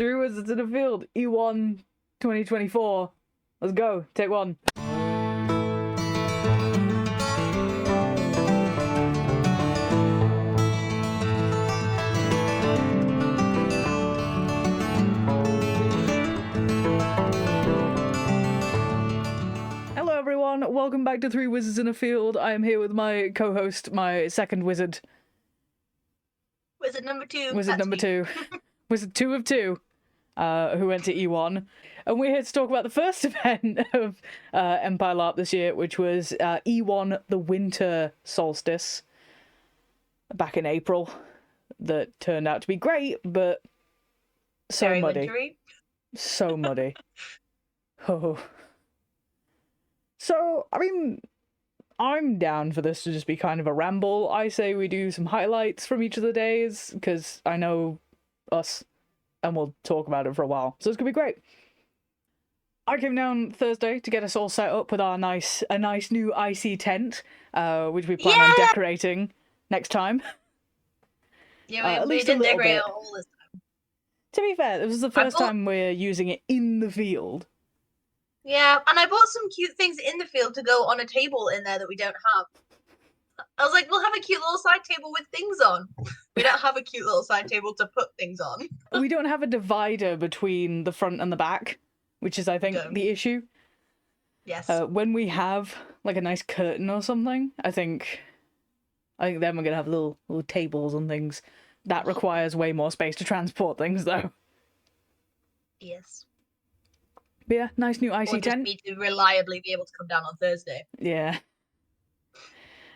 Three Wizards in the Field, E1 2024. Let's go. Take one. Hello everyone, welcome back to Three Wizards in a Field. I am here with my co-host, my second wizard. Wizard number two. Wizard number two. Wizard 2 of 2, who went to E1. And we're here to talk about the first event of Empire LARP this year, which was E1 the Winter Solstice, back in April, that turned out to be great, but so Very muddy. wintry. So muddy. Oh. So, I mean, I'm down for this to just be kind of a ramble. I say we do some highlights from each of the days, because I know us, and we'll talk about it for a while. So it's going to be great. I came down Thursday to get us all set up with a nice new icy tent, which we plan on decorating next time. Yeah, at we least didn't a little decorate bit. it all this time. To be fair, this was the first time we're using it in the field. Yeah, and I bought some cute things in the field to go on a table in there that we don't have. I was like, we'll have a cute little side table with things on. We don't have a cute little side table to put things on. We don't have a divider between the front and the back, which is, I think, the issue. Yes. When we have, like, a nice curtain or something, I think then we're going to have little tables and things. That requires way more space to transport things, though. Yes. But yeah, nice new icy or just tent. me to reliably be able to come down on Thursday. Yeah.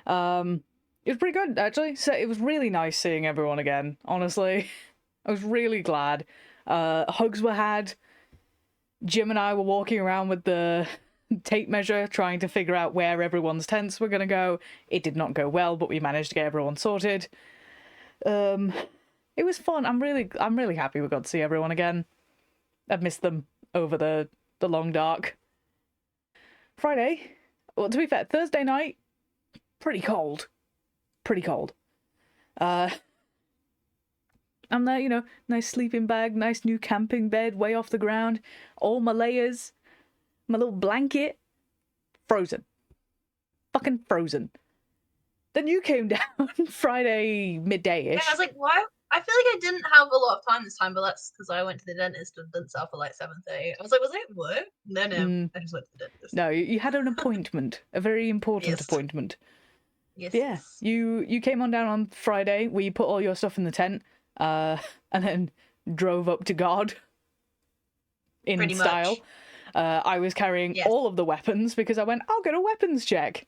It was pretty good, actually. So it was really nice seeing everyone again, honestly. I was really glad. Hugs were had. Jim and I were walking around with the tape measure, trying to figure out where everyone's tents were going to go. It did not go well, but we managed to get everyone sorted. It was fun. I'm really happy we got to see everyone again. I've missed them over the long dark. Friday, well, to be fair, Thursday night, pretty cold. I'm there, nice sleeping bag, nice new camping bed way off the ground, all my layers, my little blanket, frozen. Fucking frozen. Then you came down Friday midday-ish. Yeah, I was like, why? I feel like I didn't have a lot of time this time, but that's because I went to the dentist and didn't start for like 7:30. I was like, was I at work? No, I just went to the dentist. No, you had an appointment, a very important appointment. Yes. Yeah, you came on down on Friday. We put all your stuff in the tent, and then drove up to God. In pretty style. Much. I was carrying all of the weapons because I went, I'll get a weapons check.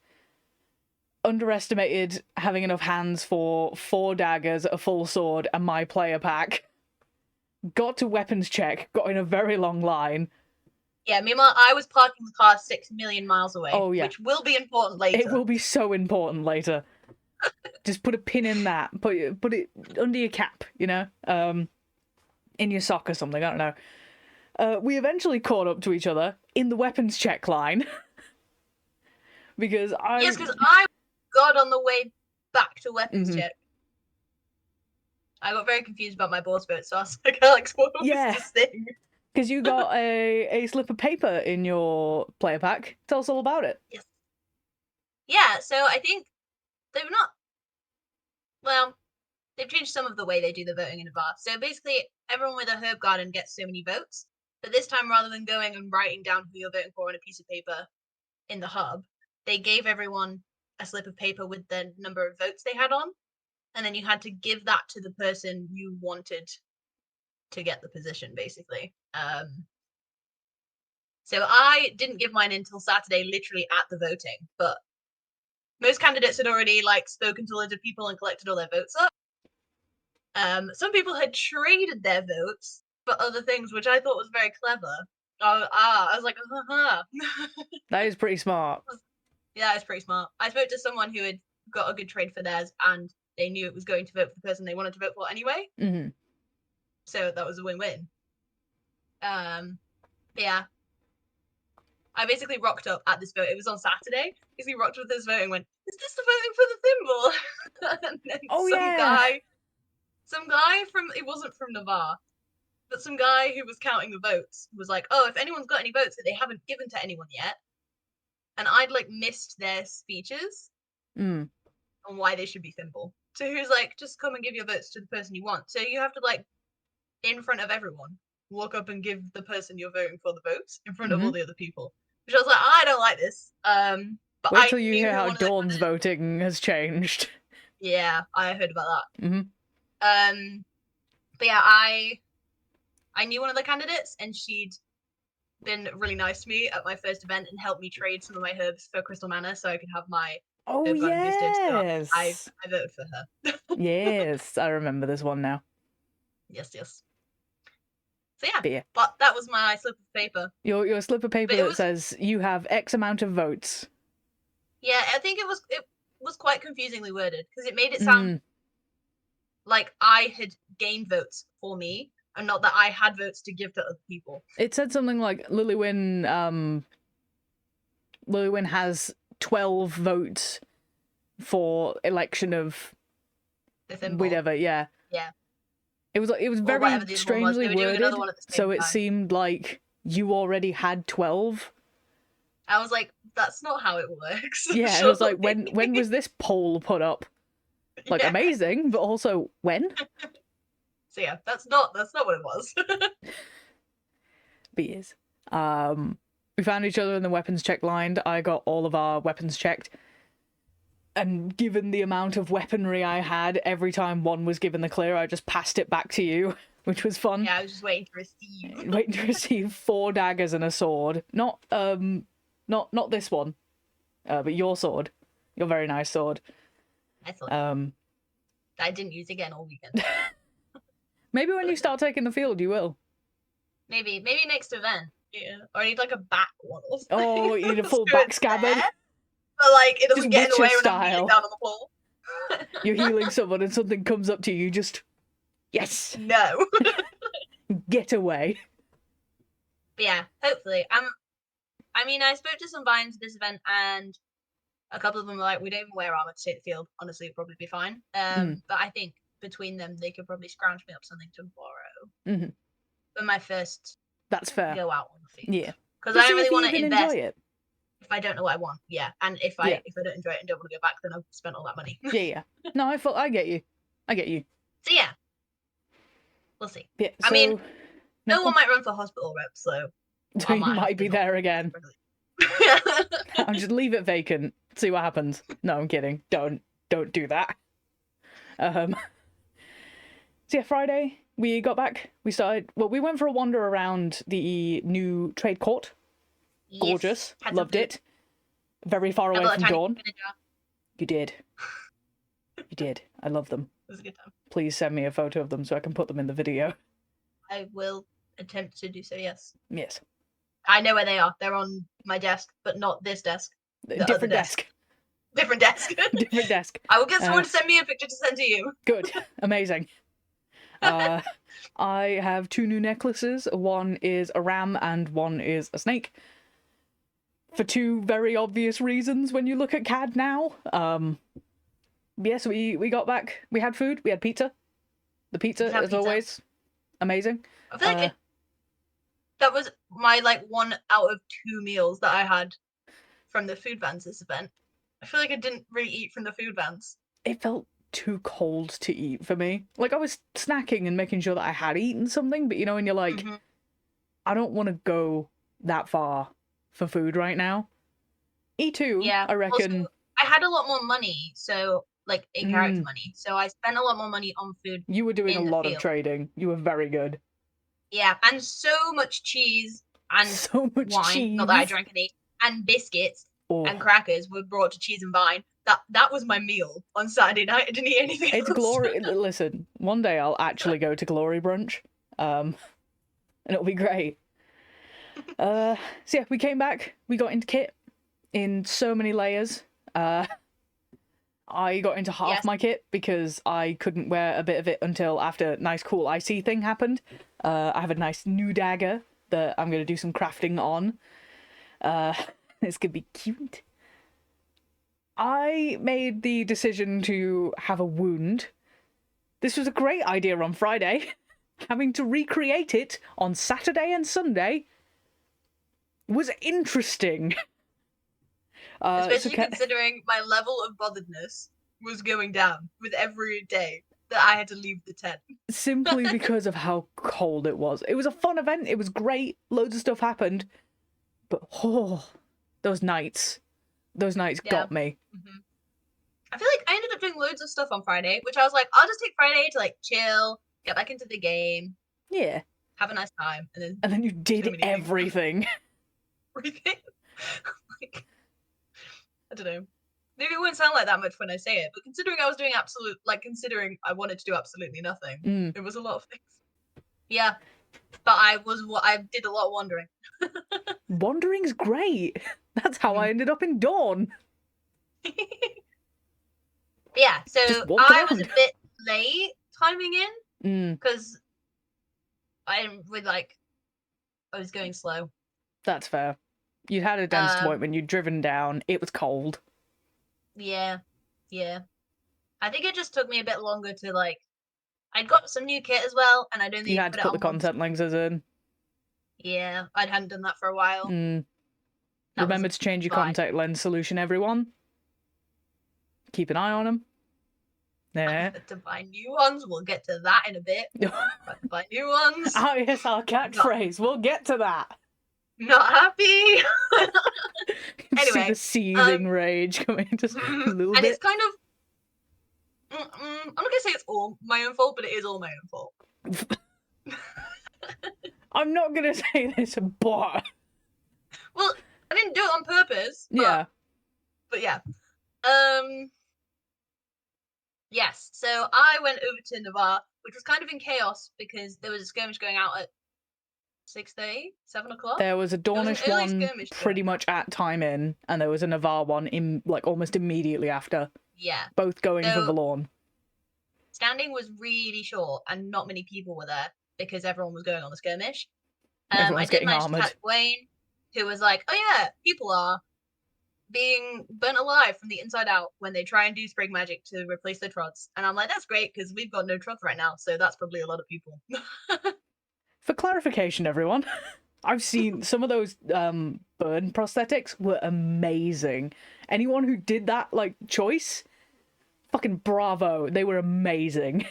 Underestimated having enough hands for 4 daggers, a full sword, and my player pack. Got to weapons check, got in a very long line. Yeah, meanwhile, I was parking the car 6 million miles away. Oh, yeah. Which will be important later. It will be so important later. Just put a pin in that. Put it under your cap, in your sock or something, I don't know. We eventually caught up to each other in the weapons check line. because I got on the way back to weapons check. I got very confused about my boss vote, so I was like, Alex, what was this thing? Because you got a slip of paper in your player pack. Tell us all about it. Yes. Yeah, so I think they've changed some of the way they do the voting in advance. So basically, everyone with a herb garden gets so many votes. But this time, rather than going and writing down who you're voting for on a piece of paper in the hub, they gave everyone a slip of paper with the number of votes they had on. And then you had to give that to the person you wanted to get the position, basically. So I didn't give mine until Saturday, literally at the voting. But most candidates had already spoken to loads of people and collected all their votes up. Some people had traded their votes for other things, which I thought was very clever. I was like, That is pretty smart. Yeah, it's pretty smart. I spoke to someone who had got a good trade for theirs, and they knew it was going to vote for the person they wanted to vote for anyway. Mm-hmm. So that was a win-win. Yeah. I basically rocked up at this vote. It was on Saturday. Basically rocked up at this vote and went, is this the voting for the thimble? And then some guy from, it wasn't from Navarre. But some guy who was counting the votes was like, oh, if anyone's got any votes that they haven't given to anyone yet, and I'd like missed their speeches Mm. on why they should be Thimble. So he was like, just come and give your votes to the person you want. So you have to like, in front of everyone, walk up and give the person you're voting for the votes in front of all the other people. Which I was like, I don't like this. But Wait I till you knew hear who how one of the Dawn's candidates- voting has changed. Yeah, I heard about that. Mm-hmm. But yeah, I knew one of the candidates, and she'd been really nice to me at my first event and helped me trade some of my herbs for Crystal Manor so I could have my Oh, herb garden boosted. So yes! I voted for her. Yes, I remember this one now. Yes. So yeah, Yeah. but that was my slip of paper. Your slip of paper that says you have X amount of votes. Yeah, I think it was quite confusingly worded because it made it sound like I had gained votes for me and not that I had votes to give to other people. It said something like Lilywyn has 12 votes for election of whatever, yeah. Yeah. It was very strangely worded, so it seemed like you already had 12. I was like, that's not how it works. Yeah, it was like, when was this poll put up? Like, amazing, but also, when? So yeah, that's not what it was. But yes. We found each other in the weapons check line. I got all of our weapons checked. And given the amount of weaponry I had, every time one was given the clear, I just passed it back to you, which was fun. Yeah, I was just waiting to receive. Waiting to receive 4 daggers and a sword. Not this one, but your sword. Your very nice sword. Excellent. I didn't use again all weekend. Maybe when you start taking the field, you will. Maybe next event. Yeah. Or I need like a back one. Oh, you need a full back scabbard. But like it doesn't get in the way when style. I'm kneeling down on the floor. You're healing someone and something comes up to you, just yes. No. Get away. But yeah, hopefully. I mean, I spoke to some vines at this event, and a couple of them were like, "We don't even wear armor to take the field. Honestly, it'd probably be fine." But I think between them, they could probably scrounge me up something tomorrow. For my first. That's fair. Go out on the field. Yeah. Because I don't really want to invest. Enjoy it. If I don't know what I want, yeah, and if I don't enjoy it and don't want to go back, then I've spent all that money. Yeah. No, I get you. So yeah, we'll see. Yeah, I mean, no one might run for hospital rep, so you might be there again. I'll just leave it vacant. See what happens. No, I'm kidding. Don't do that. So yeah, Friday we got back. We went for a wander around the new trade court. Gorgeous. Loved it. Very far away from Dawn. You did. I love them. It was a good time. Please send me a photo of them so I can put them in the video. I will attempt to do so, yes. Yes. I know where they are. They're on my desk, but not this desk. Different desk. Different desk. Different desk. I will get someone to send me a picture to send to you. Good. Amazing. I have 2 new necklaces. One is a ram and one is a snake. For 2 very obvious reasons when you look at CAD now. Yes, we got back. We had food. We had pizza. The pizza, as always, amazing. I feel like that was my 1 out of 2 meals that I had from the food vans this event. I feel like I didn't really eat from the food vans. It felt too cold to eat for me. Like, I was snacking and making sure that I had eaten something, but when you're like, I don't want to go that far for food right now. E2, yeah, I reckon. Also, I had a lot more money, so in-character money. So I spent a lot more money on food. You were doing a lot of trading. You were very good. Yeah, and so much cheese and so much wine. Cheese. Not that I drank any. And biscuits and crackers were brought to Cheese and Vine. That was my meal on Saturday night. I didn't eat anything else. It's glory. Listen, one day I'll actually go to Glory Brunch, and it'll be great. So yeah, we came back. We got into kit in so many layers. I got into half my kit because I couldn't wear a bit of it until after Nice Cool Icy thing happened. I have a nice new dagger that I'm going to do some crafting on. This could be cute. I made the decision to have a wound. This was a great idea on Friday. having to recreate it on Saturday and Sunday was interesting. Especially considering my level of botheredness was going down with every day that I had to leave the tent. Simply because of how cold it was. It was a fun event. It was great. Loads of stuff happened. But, those nights got me. Mm-hmm. I feel like I ended up doing loads of stuff on Friday, which I was like, I'll just take Friday to, like, chill, get back into the game. Yeah. Have a nice time. And then you did everything. Everything? Like, I don't know. Maybe it won't sound like that much when I say it, but considering I was doing considering I wanted to do absolutely nothing, it was a lot of things. Yeah, but I did a lot of wandering. Wandering's great. That's how I ended up in Dawn. Yeah, so I was a bit late timing in because I didn't really I was going slow. That's fair. You'd had a dentist appointment, you'd driven down, it was cold. Yeah. I think it just took me a bit longer to I'd got some new kit as well, and I don't think you had to put the contact lenses in. Yeah, I hadn't done that for a while. Remember to change your contact lens solution, everyone. Keep an eye on them. Yeah. To buy new ones, we'll get to that in a bit. Buy new ones. Oh yes, our catchphrase. We'll get to that. Not happy. Anyway, see the seething rage coming just a little bit. And it's kind of, I'm not gonna say it's all my own fault, but it is all my own fault. I'm not gonna say this, but well, I didn't do it on purpose. But yeah. Yes. So I went over to Navarre, which was kind of in chaos because there was a skirmish going out at 6:30, 7 o'clock. There was a Dornish one pretty much at time in, and there was a Navarre one in almost immediately after. Yeah. Both going for the lawn. Standing was really short, and not many people were there because everyone was going on the skirmish. Everyone's getting armored. I did Cadwgan, who was like, "Oh yeah, people are being burnt alive from the inside out when they try and do spring magic to replace their trods," and I'm like, "That's great because we've got no trods right now, so that's probably a lot of people." For clarification, everyone, I've seen some of those burn prosthetics were amazing. Anyone who did that choice, fucking bravo, they were amazing.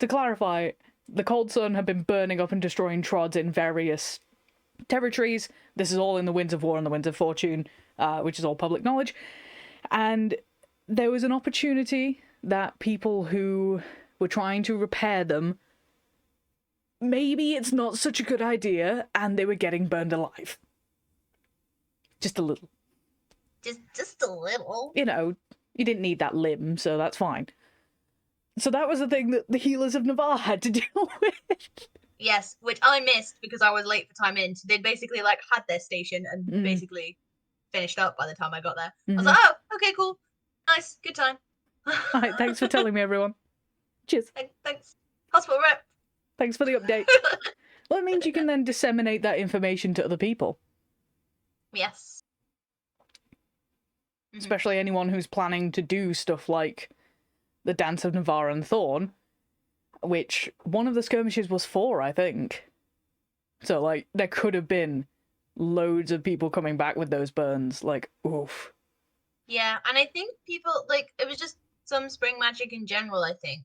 To clarify, the cold sun had been burning up and destroying trods in various territories. This is all in the Winds of War and the Winds of Fortune, which is all public knowledge. And there was an opportunity that people who were trying to repair them, maybe it's not such a good idea, and they were getting burned alive. Just a little. Just a little. You know, you didn't need that limb, so that's fine. So that was the thing that the healers of Navarre had to deal with. Yes, which I missed because I was late for time in. So they'd basically had their station and basically finished up by the time I got there. I was like, oh, okay, cool. Nice, good time. Alright, thanks for telling me, everyone. Cheers. Thanks. Hospital rep. Thanks for the update. Well, it means you can then disseminate that information to other people. Yes. Especially anyone who's planning to do stuff like the Dance of Navarre and Thorn, which one of the skirmishes was for, I think. So, there could have been loads of people coming back with those burns. Oof. Yeah, and I think people, it was just some spring magic in general, I think,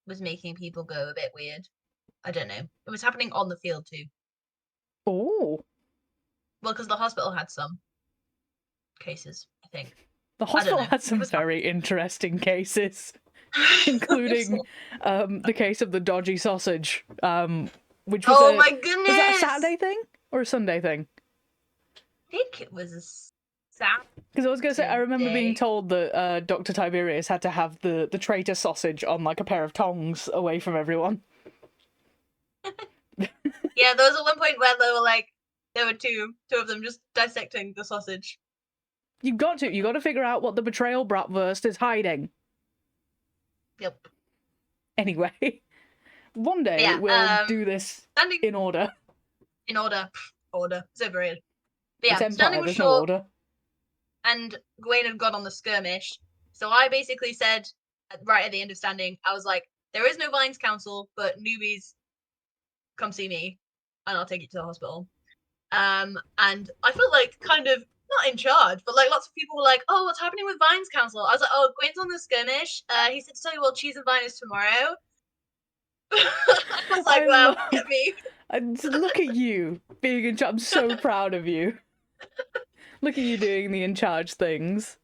was making people go a bit weird. I don't know. It was happening on the field, too. Oh. Well, because the hospital had some cases, I think. The hospital had some very interesting cases, including the case of the dodgy sausage, which was my goodness! Was that a Saturday thing or a Sunday thing? I think it was a Saturday. Because I was going to say, I remember being told that Dr. Tiberius had to have the traitor sausage on a pair of tongs away from everyone. Yeah, there was at one point where there were two of them just dissecting the sausage. You got to figure out what the betrayal bratwurst is hiding. Yep. Anyway, one day we'll do this in order. In order. Order. It's overrated. But yeah, it's standing Empire, was there's no short, order. and Gawain had got on the skirmish. So I basically said, right at the end of standing, I was like, there is no Vines Council, but newbies, come see me, and I'll take you to the hospital. And I felt like kind of not in charge, but like lots of people were like, "Oh, what's happening with Vines Council?" I was like, "Oh, Gwen's on the skirmish. He said to tell you what cheese and vine is tomorrow." I was like, "Wow, get me." Look at you being in charge. I'm so proud of you. Look at you doing the in charge things.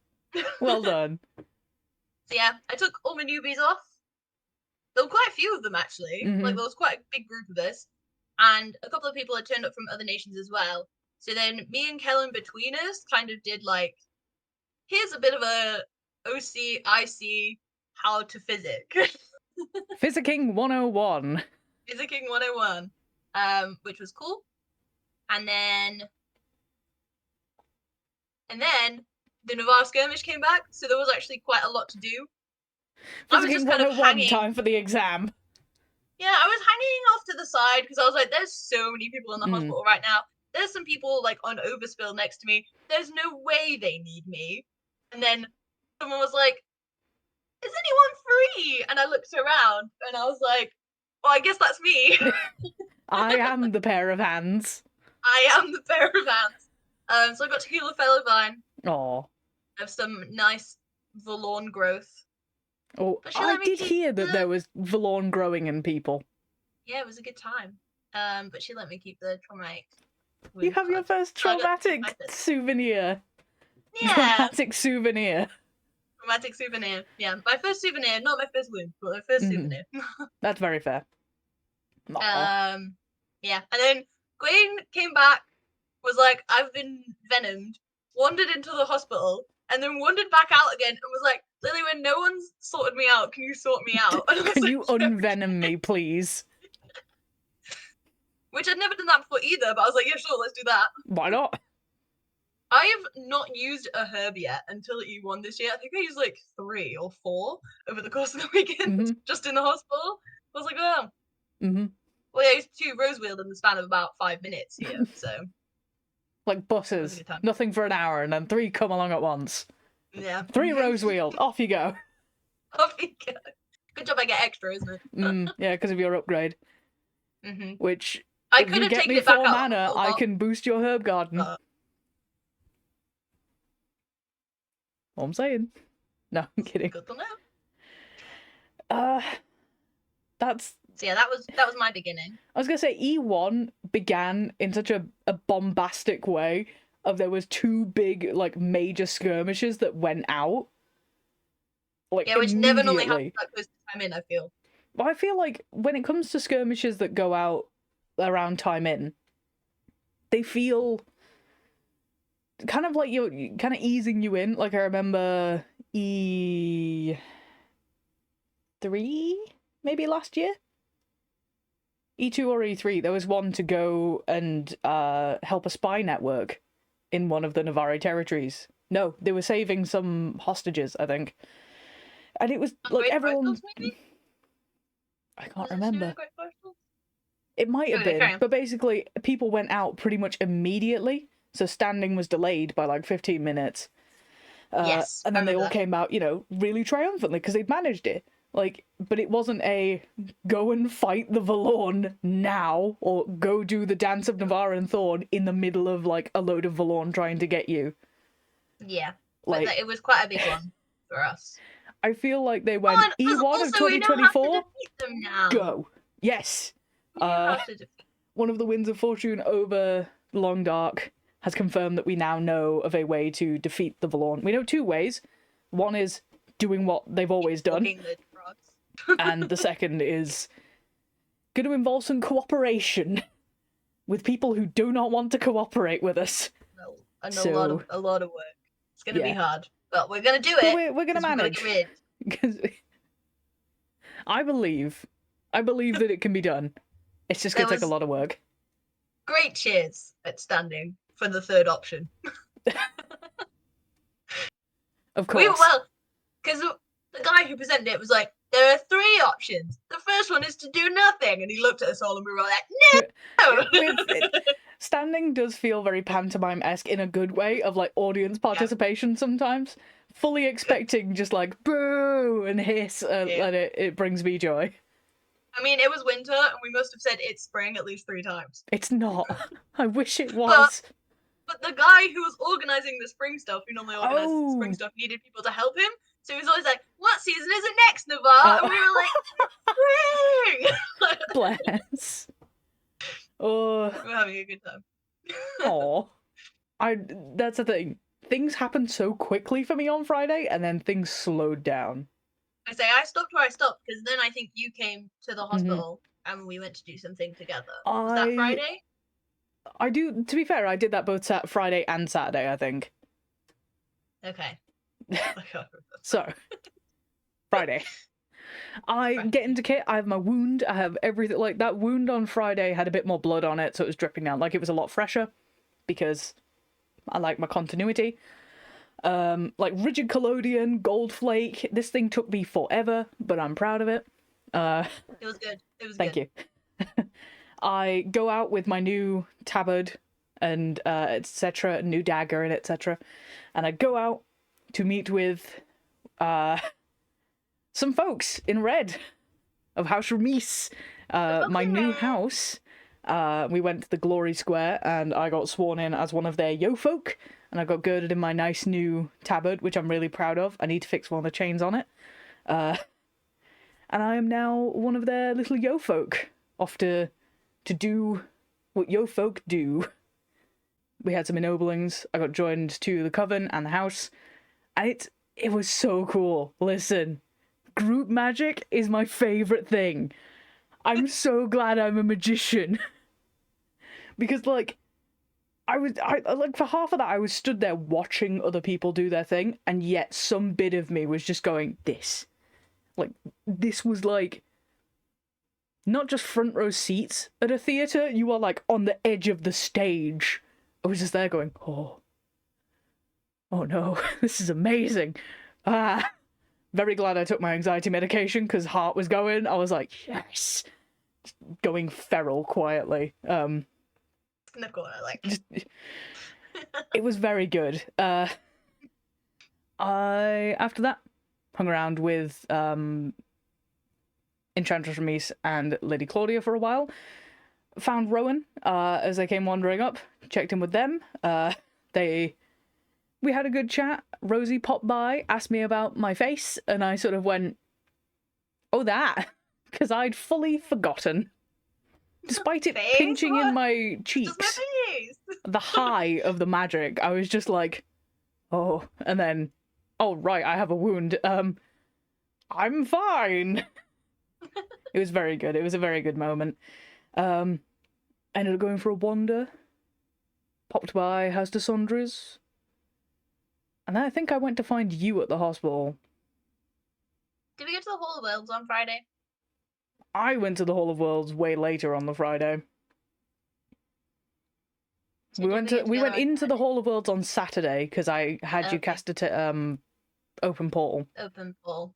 Well done. So yeah, I took all my newbies off. There were quite a few of them actually. Like there was quite a big group of us, and a couple of people had turned up from other nations as well. So then me and Kellen between us kind of did like, here's a bit of a OC-IC how to physic. Physicking 101. Physicking 101, which was cool. And then the Navarre skirmish came back, so there was actually quite a lot to do. Physicking 101, time for the exam. Yeah, I was hanging off to the side because I was like, there's so many people in the hospital right now. There's some people like on overspill next to me. There's no way they need me. And then someone was like, is anyone free? And I looked around and I was like, well, I guess that's me. I am the pair of hands. I am the pair of hands. So I got to heal a fellow vine. Aw. Of some nice Valorn growth. Oh, I did hear that there was Valorn growing in people. Yeah, it was a good time. But she let me keep the traumatic. You have your first traumatic souvenir. Yeah. Traumatic souvenir. Traumatic souvenir. Yeah, my first souvenir, not my first wound, but my first souvenir. That's very fair. Yeah, and then Gwen came back, was like, I've been venomed, wandered into the hospital, and then wandered back out again and was like, Lilywyn, no one's sorted me out. Can you sort me out? Can you unvenom me, please? Which I'd never done that before either, but I was like, yeah, sure, let's do that. Why not? I have not used a herb yet until E1 this year. I think I used like 3 or 4 over the course of the weekend, just in the hospital. I was like, oh. Well, yeah, I used 2 Roseweald in the span of about 5 minutes here, so. Like buses. Nothing for an hour, and then 3 come along at once. Yeah. 3 Roseweald. Off you go. Off you go. Good job I get extra, isn't it? Yeah, because of your upgrade. Which, I if you get me 4 mana, I can boost your herb garden. All I'm saying. No, I'm kidding. Good to know. That's... So yeah, that was my beginning. I was gonna say E1 began in such a bombastic way of there was 2 big like major skirmishes that went out. Like, yeah, which never normally happens that close to time in, I feel. But I feel like when it comes to skirmishes that go out around time in, they feel kind of like you're kind of easing you in. Like I remember E3 maybe last year. E2 or E3, there was one to go and help a spy network in one of the Navarre territories. No, they were saving some hostages, I think. And it was like everyone... I can't remember. It might have been, but basically people went out pretty much immediately, so standing was delayed by like 15 minutes. Yes, and then they all came out, you know, really triumphantly because they'd managed it. Like, but it wasn't a go and fight the Valorn now, or go do the Dance of Navarre and Thorn in the middle of like a load of Valorn trying to get you. Yeah, like it was quite a big one for us. I feel like they went E1 of 2024. Go. Yes. One of the Winds of Fortune over Long Dark has confirmed that we now know of a way to defeat the Valorn. We know 2 ways. One is doing what they've always done. And the second is going to involve some cooperation with people who do not want to cooperate with us. No, and a lot of work. It's going to be hard, but we're going to do it. We're going to manage. Because I believe that it can be done. It's just going to take a lot of work. Great cheers at standing for the 3rd option. Of course. Because the guy who presented it was like, there are 3 options. The first one is to do nothing. And he looked at us all and we were like, no! Standing does feel very pantomime-esque in a good way of like audience participation sometimes. fully expecting just like boo and hiss, and it brings me joy. I mean, it was winter, and we must have said it's spring at least 3 times. It's not. I wish it was. But the guy who was organising the spring stuff, who normally organises the spring Oh. stuff, needed people to help him. So he was always like, "What season is it next, Navarre?" And we were like, "Spring!" Bless. Oh, We're having a good time. aw. That's the thing. Things happened so quickly for me on Friday, and then things slowed down. I say I stopped where I stopped because then I think you came to the hospital and we went to do something together. Was that Friday? I do. To be fair, I did that both Friday and Saturday, I think. Okay. So, Friday. I get into kit, I have my wound, I have everything. Like, that wound on Friday had a bit more blood on it, so it was dripping down. Like, it was a lot fresher, because I like my continuity. Like, rigid collodion, gold flake, this thing took me forever, but I'm proud of it. It was good. It was Thank you. I go out with my new tabard and etc., new dagger and etc., and I go out to meet with some folks in red of House Remise, my new house. We went to the Glory Square and I got sworn in as one of their yo folk, and I got girded in my nice new tabard, which I'm really proud of. I need to fix one of the chains on it. And I am now one of their little yo folk, off to do what yo folk do. We had some ennoblings. I got joined to the coven and the house, and it was so cool. Listen, group magic is my favorite thing. I'm so glad I'm a magician. Because, like, I like, for half of that, I was stood there watching other people do their thing, and yet some bit of me was just going, this. Like, this was, like, not just front row seats at a theatre, you are, like, on the edge of the stage. I was just there going, oh no, this is amazing. Very glad I took my anxiety medication, because heart was going. I was like, yes. Just going feral quietly. In the corner, like. It was very good. I, after that, hung around with Enchantress Remise and Lady Claudia for a while. Found Rowan as they came wandering up. Checked in with them. We had a good chat. Rosie popped by, asked me about my face, and I sort of went, oh, that, because I'd fully forgotten. Despite it pinching in my cheeks, the high of the magic, I was just like, oh, and then, oh, right, I have a wound. I'm fine. It was very good. It was a very good moment. Ended up going for a wander. Popped by House de Sondres. And then I think I went to find you at the hospital. Did we get to the Hall of Worlds on Friday? I went to the Hall of Worlds way later on the Friday. So we went into the Hall of Worlds on Saturday because I had you cast a open portal. Open portal.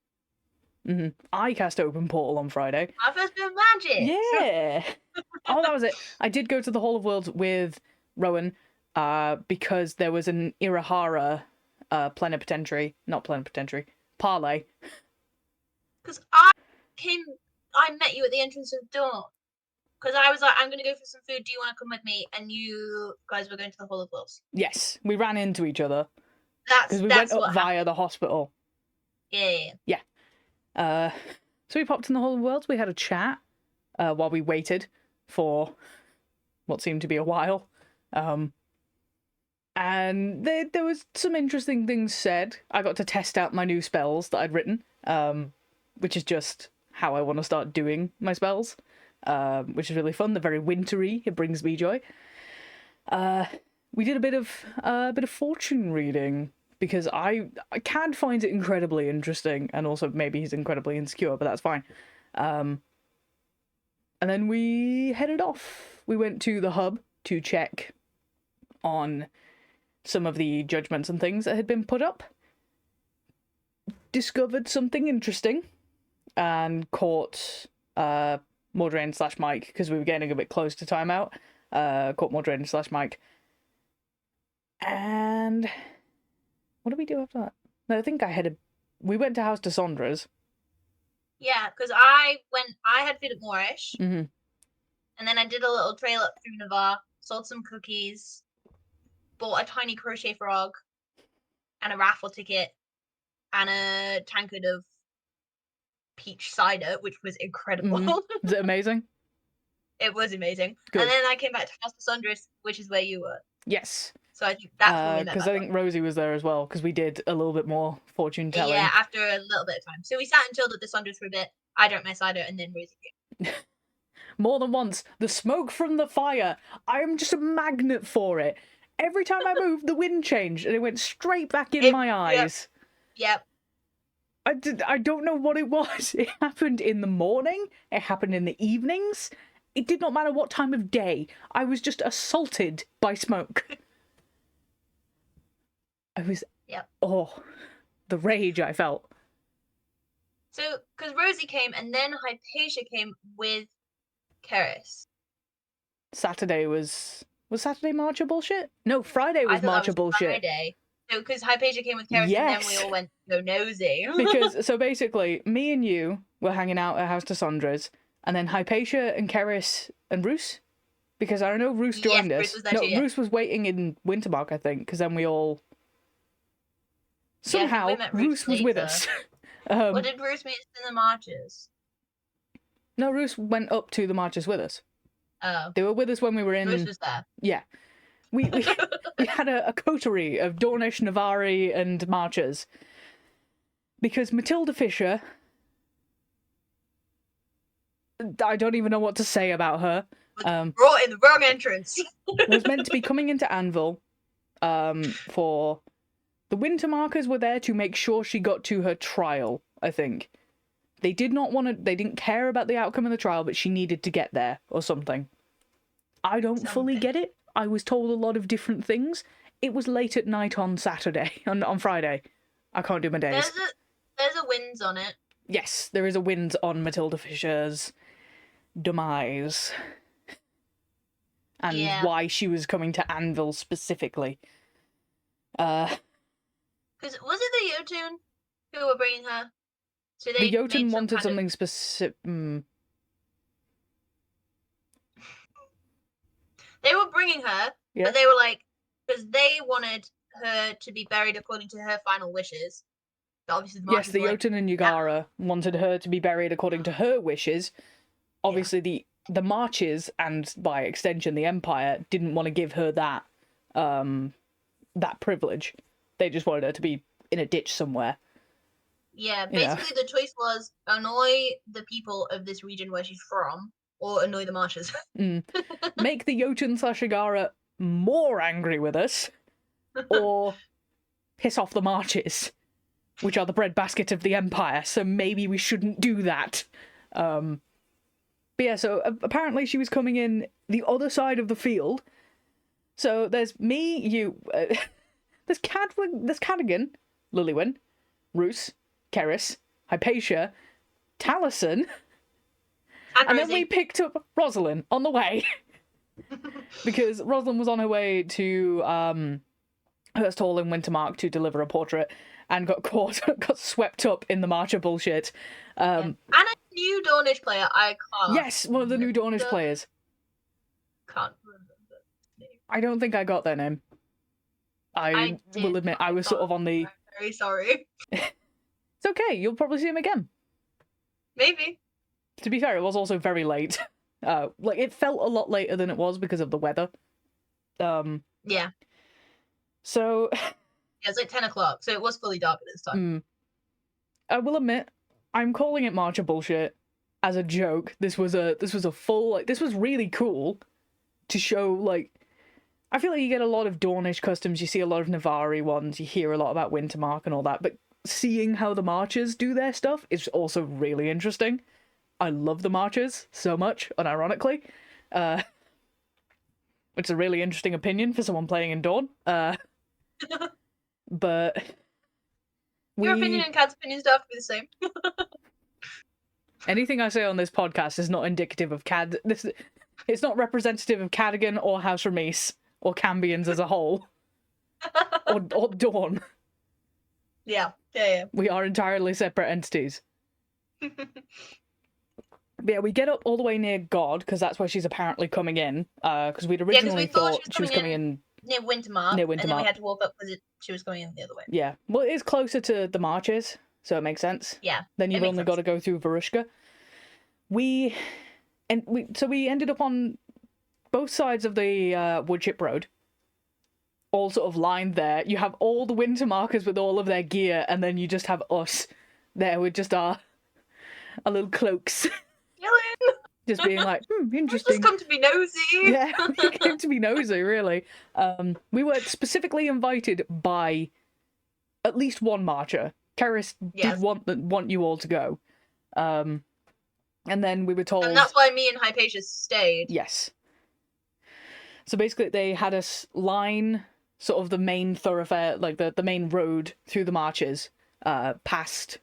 I cast open portal on Friday. My first bit of magic. Yeah. Oh, that was it. I did go to the Hall of Worlds with Rowan because there was an Irahara parlay. Because I met you at the entrance of the door. Because I was like, I'm going to go for some food. Do you want to come with me? And you guys were going to the Hall of Worlds. Yes, we ran into each other. Because we went up via the hospital. Yeah. So we popped in the Hall of Worlds. We had a chat while we waited for what seemed to be a while. And there was some interesting things said. I got to test out my new spells that I'd written, which is just how I want to start doing my spells, which is really fun. They're very wintry. It brings me joy. We did a bit of fortune reading because I can find it incredibly interesting, and also maybe he's incredibly insecure, but that's fine. And then we headed off. We went to the hub to check on some of the judgments and things that had been put up. Discovered something interesting and caught Mordrain / Mike because we were getting a bit close to timeout. Caught Mordrain / Mike. And what did we do after that? I think we went to House de Sandra's. Yeah, because I had food at Moorish, Mm-hmm. and then I did a little trail up through Navarre, sold some cookies, bought a tiny crochet frog, and a raffle ticket, and a tankard of peach cider, which was incredible. Is it amazing? It was amazing. Good. And then I came back to House de Sandris, which is where you were. Yes. So I think that's when we met. Because I think Rosie was there as well, because we did a little bit more fortune telling. Yeah, after a little bit of time. So we sat and chilled at the Sandris for a bit. I drank my cider, and then Rosie came. More than once. The smoke from the fire. I am just a magnet for it. Every time I moved, the wind changed, and it went straight back in my eyes. Yep. I don't know what it was. It happened in the morning. It happened in the evenings. It did not matter what time of day. I was just assaulted by smoke. I was... Yep. Oh, the rage I felt. So, because Rosie came, and then Hypatia came with Keris. Saturday was Saturday March of bullshit? No, Friday was March of bullshit. Friday. So, because Hypatia came with Keris, yes. and then we all went to go nosy. Because, so basically, me and you were hanging out at House de Sandra's, and then Hypatia and Keris and Roos, because I don't know Roos joined us. Roos was there too, yeah. Roos was waiting in Wintermark, I think, because then we all... Somehow, we met Roos was with us. What did Roos meet us in the marches? No, Roos went up to the marches with us. Oh. They were with us when we were in... Roos was there. Yeah. We had a coterie of Dornish, Navari, and marchers. Because Matilda Fisher... I don't even know what to say about her. Brought in the wrong entrance. Was meant to be coming into Anvil for... The winter markers were there to make sure she got to her trial, I think. They didn't care about the outcome of the trial, but she needed to get there, or something. I don't fully get it. I was told a lot of different things. It was late at night on Saturday, on Friday. I can't do my days. There's a Winds on it. Yes, there is a Winds on Matilda Fisher's demise. And why she was coming to Anvil specifically. Because was it the Jotun who were bringing her? So the Jotun wanted something specific. They were bringing her, but they were like, because they wanted her to be buried according to her final wishes. But obviously, the Jotun and Yugara wanted her to be buried according to her wishes. Obviously, the Marches and by extension the Empire didn't want to give her that privilege. They just wanted her to be in a ditch somewhere. Yeah, basically the choice was annoy the people of this region where she's from, or annoy the Marches. Make the Jotun / Yugara more angry with us, or piss off the Marches, which are the breadbasket of the Empire, so maybe we shouldn't do that. But yeah, so apparently she was coming in the other side of the field. So there's me, you... There's Cadwgan, Lilywyn, Roos, Keris, Hypatia, Taliesin, and then we picked up Rosalind on the way. Because Rosalind was on her way to Hurst Hall in Wintermark to deliver a portrait and got swept up in the March of bullshit. And a new Dornish player, I can't... Yes, one of the new Dornish players. Can't remember the name. I don't think I got their name. I will admit, I was sort of on the... I'm very sorry. It's okay, you'll probably see him again. Maybe. To be fair, it was also very late. It felt a lot later than it was because of the weather. Yeah. So... Yeah, it's like 10 o'clock, so it was fully dark at this time. I will admit, I'm calling it March of Bullshit as a joke. This was a full... this was really cool to show, I feel like you get a lot of Dornish customs, you see a lot of Navari ones, you hear a lot about Wintermark and all that, but seeing how the Marchers do their stuff is also really interesting. I love the Marchers so much, unironically. It's a really interesting opinion for someone playing in Dawn. But... Your opinion and Cad's opinions don't have to be the same. Anything I say on this podcast is not indicative of Cad... It's not representative of Cadwgan or House Ramis. Or Cambians as a whole. or Dawn. Yeah, yeah, We are entirely separate entities. But yeah, we get up all the way near God, because that's where she's apparently coming in. Because we'd yeah. Because originally we thought thought she was coming in near Wintermark, near and then we Wintermark. had to walk up because she was going in the other way. Yeah, well, it is closer to the marches, so it makes sense. Yeah. Then you've only got to go through Varushka. We ended up on both sides of the Woodchip Road, all sort of lined there. You have all the winter markers with all of their gear, and then you just have us there with just our little cloaks. Just being like, interesting. Just come to be nosy. Yeah, we came to be nosy, really. We were specifically invited by at least one marcher. Keris did want you all to go. And then we were told... And that's why me and Hypatia stayed. Yes. So basically they had us line sort of the main thoroughfare, like the main road through the marches, past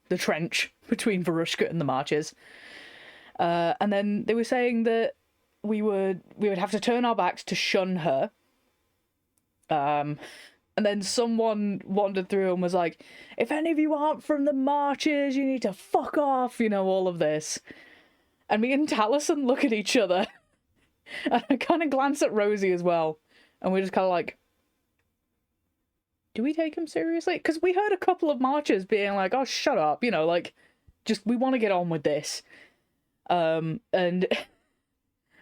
the trench between Varushka and the marches. And then they were saying that we would have to turn our backs to shun her. And then someone wandered through and was like, if any of you aren't from the marches, you need to fuck off, all of this. And me and Taliesin look at each other. And I kind of glance at Rosie as well. And we're just kind of like, do we take him seriously? Because we heard a couple of marchers being like, oh, shut up, just, we want to get on with this. And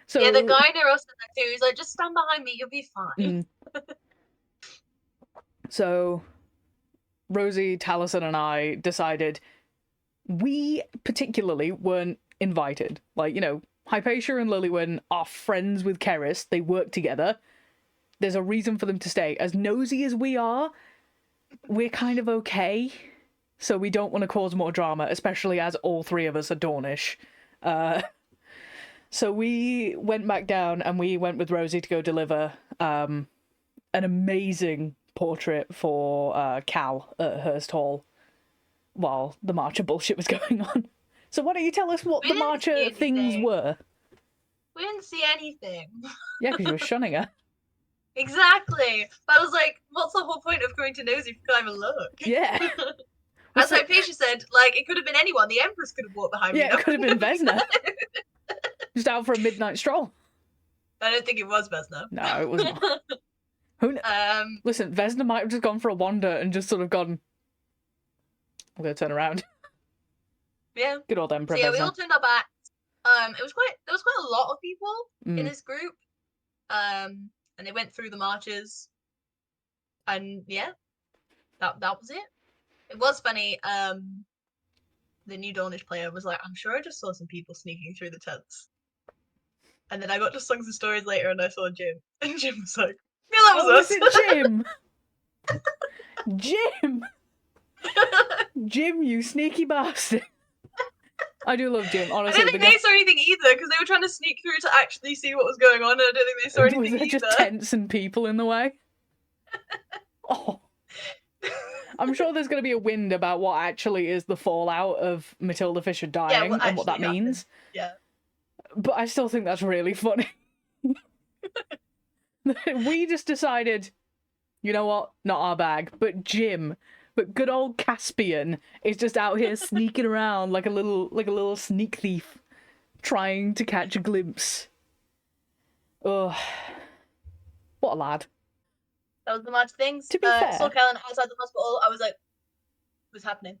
so... Yeah, the guy near us said that too. He's like, just stand behind me, you'll be fine. So, Rosie, Taliesin, and I decided we particularly weren't invited. Like, Hypatia and Lilywyn are friends with Keris. They work together. There's a reason for them to stay. As nosy as we are, we're kind of okay. So we don't want to cause more drama, especially as all three of us are Dornish. So we went back down and we went with Rosie to go deliver an amazing portrait for Cal at Hurst Hall while the Marcher bullshit was going on. So why don't you tell us what the Marcher things were? We didn't see anything. Yeah, because you were shunning her. Exactly. I was like, what's the whole point of going to Nosy if you can't even look? Yeah. As Hypatia said, it could have been anyone. The Empress could have walked behind me. Yeah, it could have been Vesna. Just out for a midnight stroll. I don't think it was Vesna. No, it was not. Listen, Vesna might have just gone for a wander and just sort of gone, I'm going to turn around. Yeah. Good old Emperor. So yeah, we all turned our backs. There was quite a lot of people in this group. And they went through the marches. And yeah, that was it. It was funny. The new Dornish player was like, I'm sure I just saw some people sneaking through the tents. And then I got to Songs and Stories later and I saw Jim. And Jim was like, yeah, that was us. Was it Jim? Jim! Jim, you sneaky bastard. I do love Jim, honestly. I don't think they saw anything either, because they were trying to sneak through to actually see what was going on, and I don't think they saw anything either. Was there just tents and people in the way? Oh. I'm sure there's going to be a wind about what actually is the fallout of Matilda Fisher dying and what that means. Yeah. But I still think that's really funny. We just decided, you know what? Not our bag. But good old Caspian is just out here sneaking around like a little sneak thief, trying to catch a glimpse. Ugh. What a lad. That was the match things. To be fair. Saw Kellen outside the hospital. I was like, what's happening?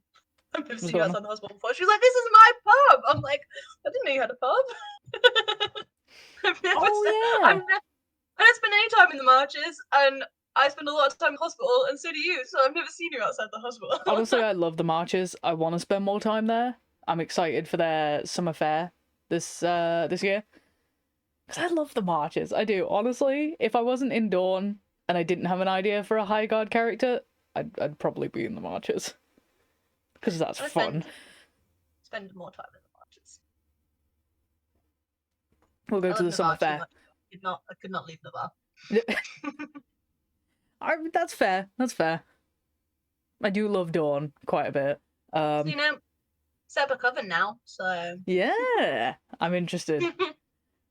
I've never seen you outside the hospital before. She was like, this is my pub. I'm like, I didn't know you had a pub. I don't spend any time in the marches, and I spend a lot of time in the hospital, and so do you, so I've never seen you outside the hospital. Honestly, I love the marches. I want to spend more time there. I'm excited for their summer fair this year. Because I love the marches. I do. Honestly, if I wasn't in Dawn and I didn't have an idea for a High Guard character, I'd probably be in the marches. Because that's fun. Spend more time in the marches. We'll go to the summer fair. I could not leave the bar. That's fair. That's fair. I do love Dawn quite a bit. So, set up a coven now, so... Yeah! I'm interested.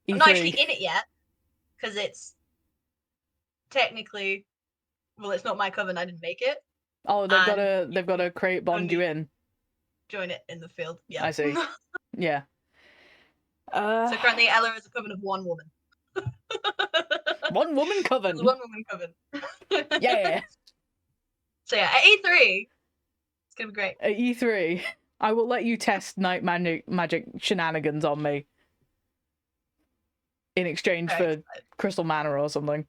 I'm not actually in it yet, because it's technically... Well, it's not my coven, I didn't make it. Oh, they've got to create bond you in. Join it in the field. Yeah. I see. Yeah. So currently Ella is a coven of one woman. One woman coven. One woman coven. Yeah. So yeah, at E3, it's gonna be great. At E3, I will let you test night magic shenanigans on me. In exchange for Crystal Manor or something.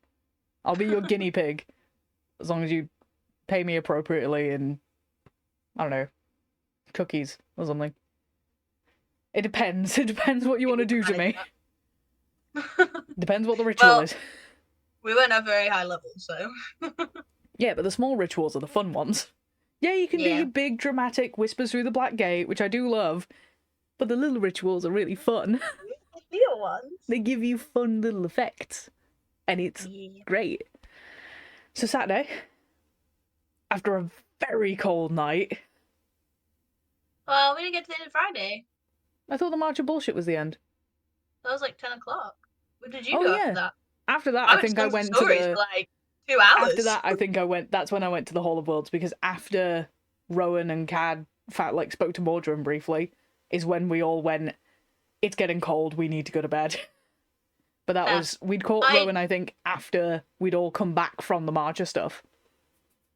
I'll be your guinea pig. As long as you pay me appropriately in, I don't know, cookies or something. It depends. It depends what you want to do to me. Depends what the ritual is. We won't have very high levels, so... Yeah, but the small rituals are the fun ones. Yeah, you can do your big dramatic whispers through the black gate, which I do love, but the little rituals are really fun. The little ones. They give you fun little effects, and it's great. So Saturday, after a very cold night... Well, we didn't get to the end of Friday. I thought the March of Bullshit was the end. That was like 10 o'clock. What did you do after that? After that, I think I went to the... for like 2 hours. After that, I think that's when I went to the Hall of Worlds, because after Rowan and Cad spoke to Mordrin briefly, is when we all went, it's getting cold, we need to go to bed. But that was, we'd caught Rowan, I think, after we'd all come back from the Marcher stuff.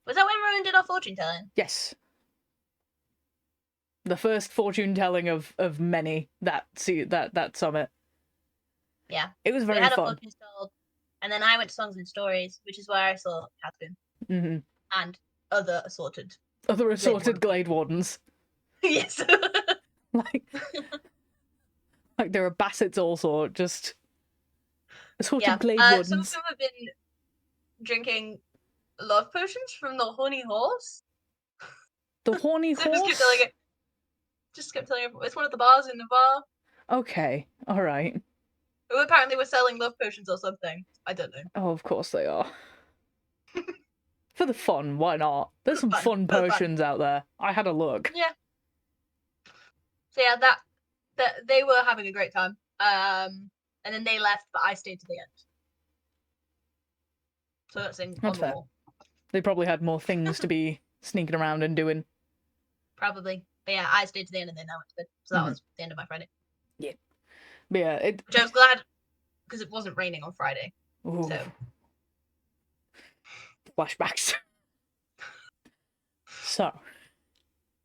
Was that when Rowan did our fortune telling? Yes. The first fortune telling of many that summit. Yeah. It was very fun. We had a fortune told, and then I went to Songs and Stories, which is where I saw Cadwgan. Mm-hmm. And other assorted Glade Wardens. Yes. like there are Bassets also, just assorted Glade Wardens. Some of them have been drinking love potions from the Horny Horse. The Horny Horse? Just kept telling everyone. It's one of the bars in the bar. Okay, alright. Who apparently were selling love potions or something. I don't know. Oh, of course they are. For the fun, why not? There's some fun potions out there. I had a look. Yeah. So yeah, that they were having a great time. And then they left, but I stayed to the end. So that's on the wall. They probably had more things to be sneaking around and doing. Probably. But yeah, I stayed to the end and then I went to bed. So that was the end of my Friday. Yeah. But yeah, which I was glad, because it wasn't raining on Friday. Ooh. So. Flashbacks. So,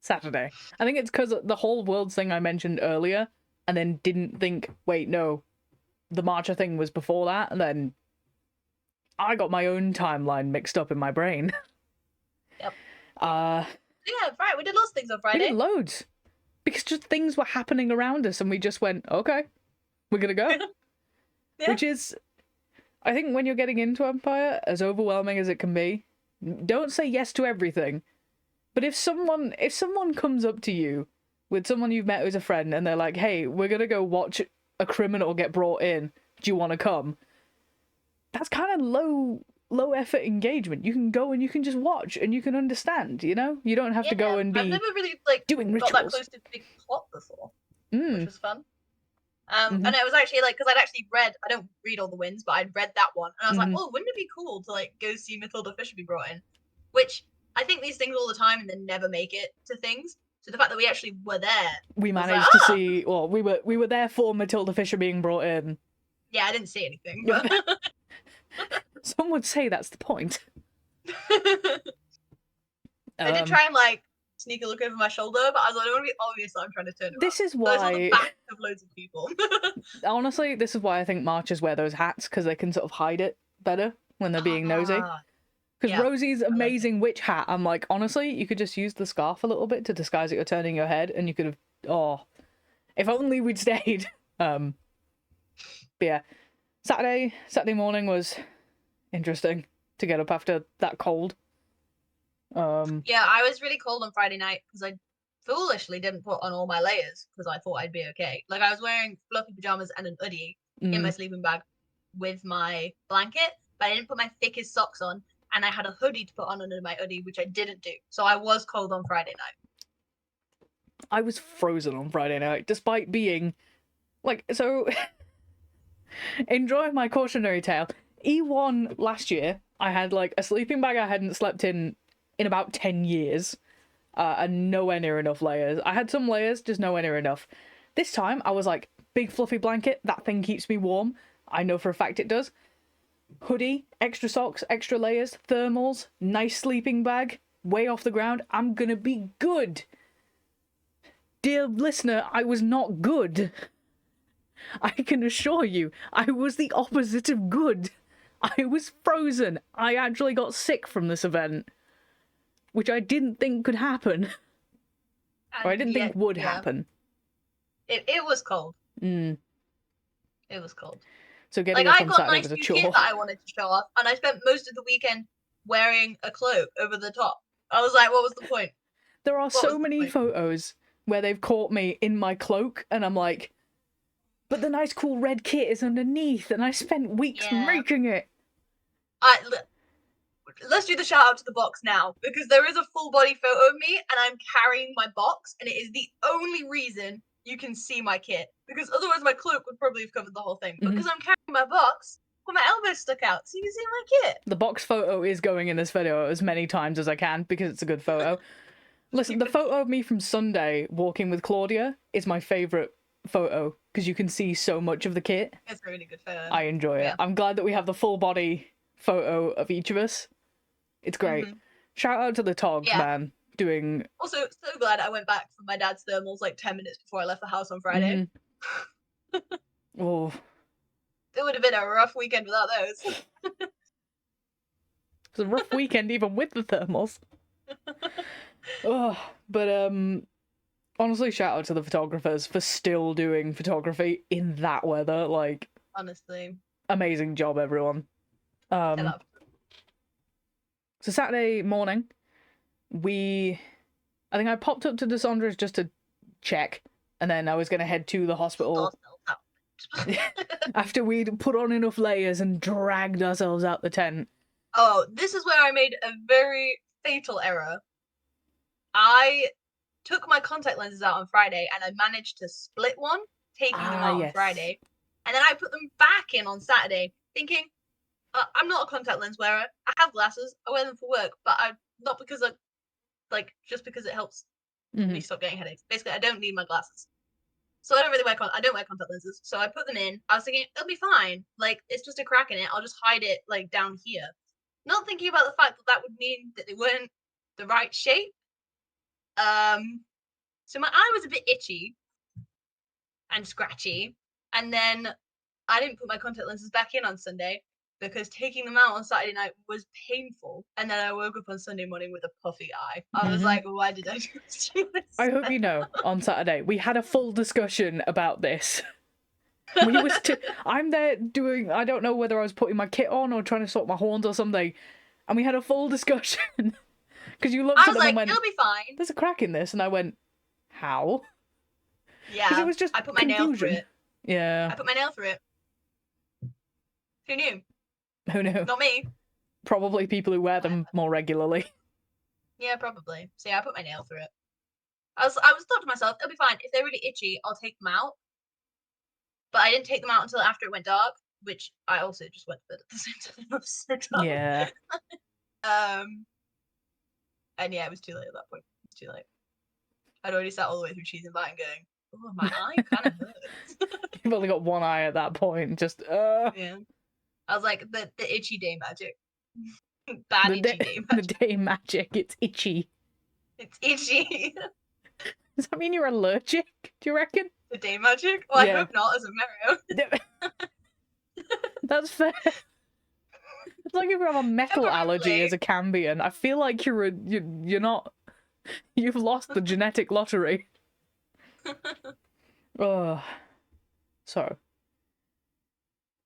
Saturday. I think it's because the whole world thing I mentioned earlier, and then didn't think, wait, no, the Marcher thing was before that, and then I got my own timeline mixed up in my brain. Yep. Yeah, right, we did lots of things on Friday. We did loads. Because just things were happening around us, and we just went, okay, we're gonna go. Yeah. Which is, I think when you're getting into Empire, as overwhelming as it can be, don't say yes to everything. But if someone comes up to you with someone you've met who's a friend, and they're like, hey, we're gonna go watch a criminal get brought in, do you want to come? That's kind of low effort engagement. You can go and you can just watch and you can understand, you know? You don't have to go and be I've never really doing rituals. Got that close to big plot before, which was fun. And it was actually because I'd actually read, I don't read all the wins, but I'd read that one, and I was like, oh, wouldn't it be cool to go see Matilda Fisher be brought in? Which I think these things all the time and then never make it to things. So the fact that we actually were there, we managed to see. Well, we were there for Matilda Fisher being brought in. Yeah, I didn't see anything. But... Some would say that's the point. I did try and sneak a look over my shoulder, but I was like, I don't want to be obvious that I'm trying to turn around. This is why. So the back of loads of people. Honestly, this is why I think Marchers wear those hats, because they can sort of hide it better when they're being nosy. Because Rosie's amazing witch hat, I'm like, honestly, you could just use the scarf a little bit to disguise that you're turning your head, and you could have. Oh, if only we'd stayed. But yeah, Saturday morning was interesting to get up after that cold. Yeah, I was really cold on Friday night because I foolishly didn't put on all my layers because I thought I'd be okay. I was wearing fluffy pajamas and an hoodie in my sleeping bag with my blanket, but I didn't put my thickest socks on, and I had a hoodie to put on under my hoodie, which I didn't do. So I was cold on Friday night. I was frozen on Friday night, despite being so. Enjoy my cautionary tale. E1 last year, I had a sleeping bag I hadn't slept in in about 10 years. And nowhere near enough layers. I had some layers, just nowhere near enough. This time, I was like, big fluffy blanket, that thing keeps me warm. I know for a fact it does. Hoodie, extra socks, extra layers, thermals, nice sleeping bag, way off the ground. I'm gonna be good. Dear listener, I was not good. I can assure you, I was the opposite of good. I was frozen. I actually got sick from this event, which I didn't think could happen. Or I didn't think would happen. It was cold. Mm. It was cold. So getting up on Saturday was a I've got nice new chore. kit that I wanted to show off, and I spent most of the weekend wearing a cloak over the top. I was like, what was the point? There are so many photos where they've caught me in my cloak, and I'm like, but the nice cool red kit is underneath, and I spent weeks making it. Let's do the shout out to the box now, because there is a full body photo of me, and I'm carrying my box, and it is the only reason you can see my kit, because otherwise my cloak would probably have covered the whole thing. But because I'm carrying my box, well, my elbows stuck out, so you can see my kit. The box photo is going in this video as many times as I can, because it's a good photo. Listen, the photo of me from Sunday walking with Claudia is my favourite photo, because you can see so much of the kit. It's a really good photo. I enjoy it. I'm glad that we have the full body photo of each of us. It's great. Shout out to the Tog, man. Also, so glad I went back for my dad's thermals like 10 minutes before I left the house on Friday. Oh. It would have been a rough weekend without those. It's a rough weekend even with the thermals. But honestly, shout out to the photographers for still doing photography in that weather. Like, honestly, amazing job, everyone. So Saturday morning, I think I popped up to Dessandra's just to check, and then I was going to head to the hospital after we'd put on enough layers and dragged ourselves out the tent. Oh, this is where I made a very fatal error. I took my contact lenses out on Friday, and I managed to split one, taking them out on Friday, and then I put them back in on Saturday, thinking, I'm not a contact lens wearer. I have glasses. I wear them for work, but not because just because it helps me stop getting headaches. Basically, I don't need my glasses, so I don't really I don't wear contact lenses. So I put them in. I was thinking it'll be fine. Like, it's just a crack in it. I'll just hide it like down here. Not thinking about the fact that would mean that they weren't the right shape. So my eye was a bit itchy and scratchy, and then I didn't put my contact lenses back in on Sunday, because taking them out on Saturday night was painful. And then I woke up on Sunday morning with a puffy eye. I was like, why did I do this? I hope you know, on Saturday, we had a full discussion about this. I'm there doing, I don't know whether I was putting my kit on or trying to sort my horns or something. And we had a full discussion. Because you looked at them and went, it'll be fine. There's a crack in this. And I went, how? Yeah, it was just I put my nail through it. Yeah. I put my nail through it. Who knew? Who knew? Not me. Probably people who wear them more regularly. Yeah, probably. So yeah, I put my nail through it. I was thought to myself, it'll be fine. If they're really itchy, I'll take them out. But I didn't take them out until after it went dark, which I also just went to bed at the same time. I was so tired. Yeah. And yeah, it was too late at that point. It was too late. I'd already sat all the way through cheese and bite and going, oh, my eye kind of hurts. You've only got one eye at that point. Just, Yeah. I was like, the itchy day magic. Bad itchy day magic. The day magic. It's itchy. It's itchy. Does that mean you're allergic? Do you reckon? The day magic? Well, I hope not, as a Mario. That's fair. It's like if you have a metal allergy as a Cambion. I feel like you're not. You've lost the genetic lottery. Oh. So,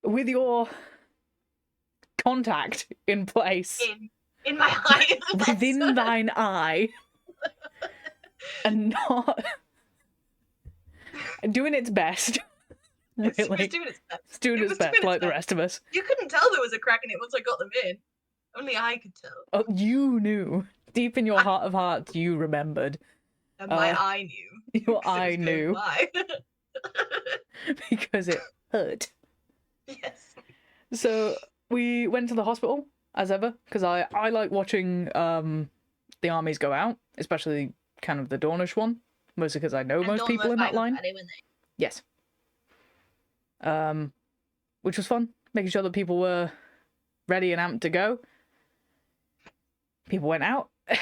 with your contact in place, in my eye, within thine eye, and not doing its best. Really, it's doing its best. It's doing its best, like the rest of us. You couldn't tell there was a crack in it once I got them in. Only I could tell. Oh, you knew. Deep in your heart of hearts, you remembered. And my eye knew. Your eye knew. Because it hurt. Yes. So we went to the hospital, as ever, because I like watching the armies go out, especially kind of the Dornish one, mostly because I know And most Dawn people were in that fighting on line. Friday, weren't they? Yes. Which was fun, making sure that people were ready and amped to go. People went out. It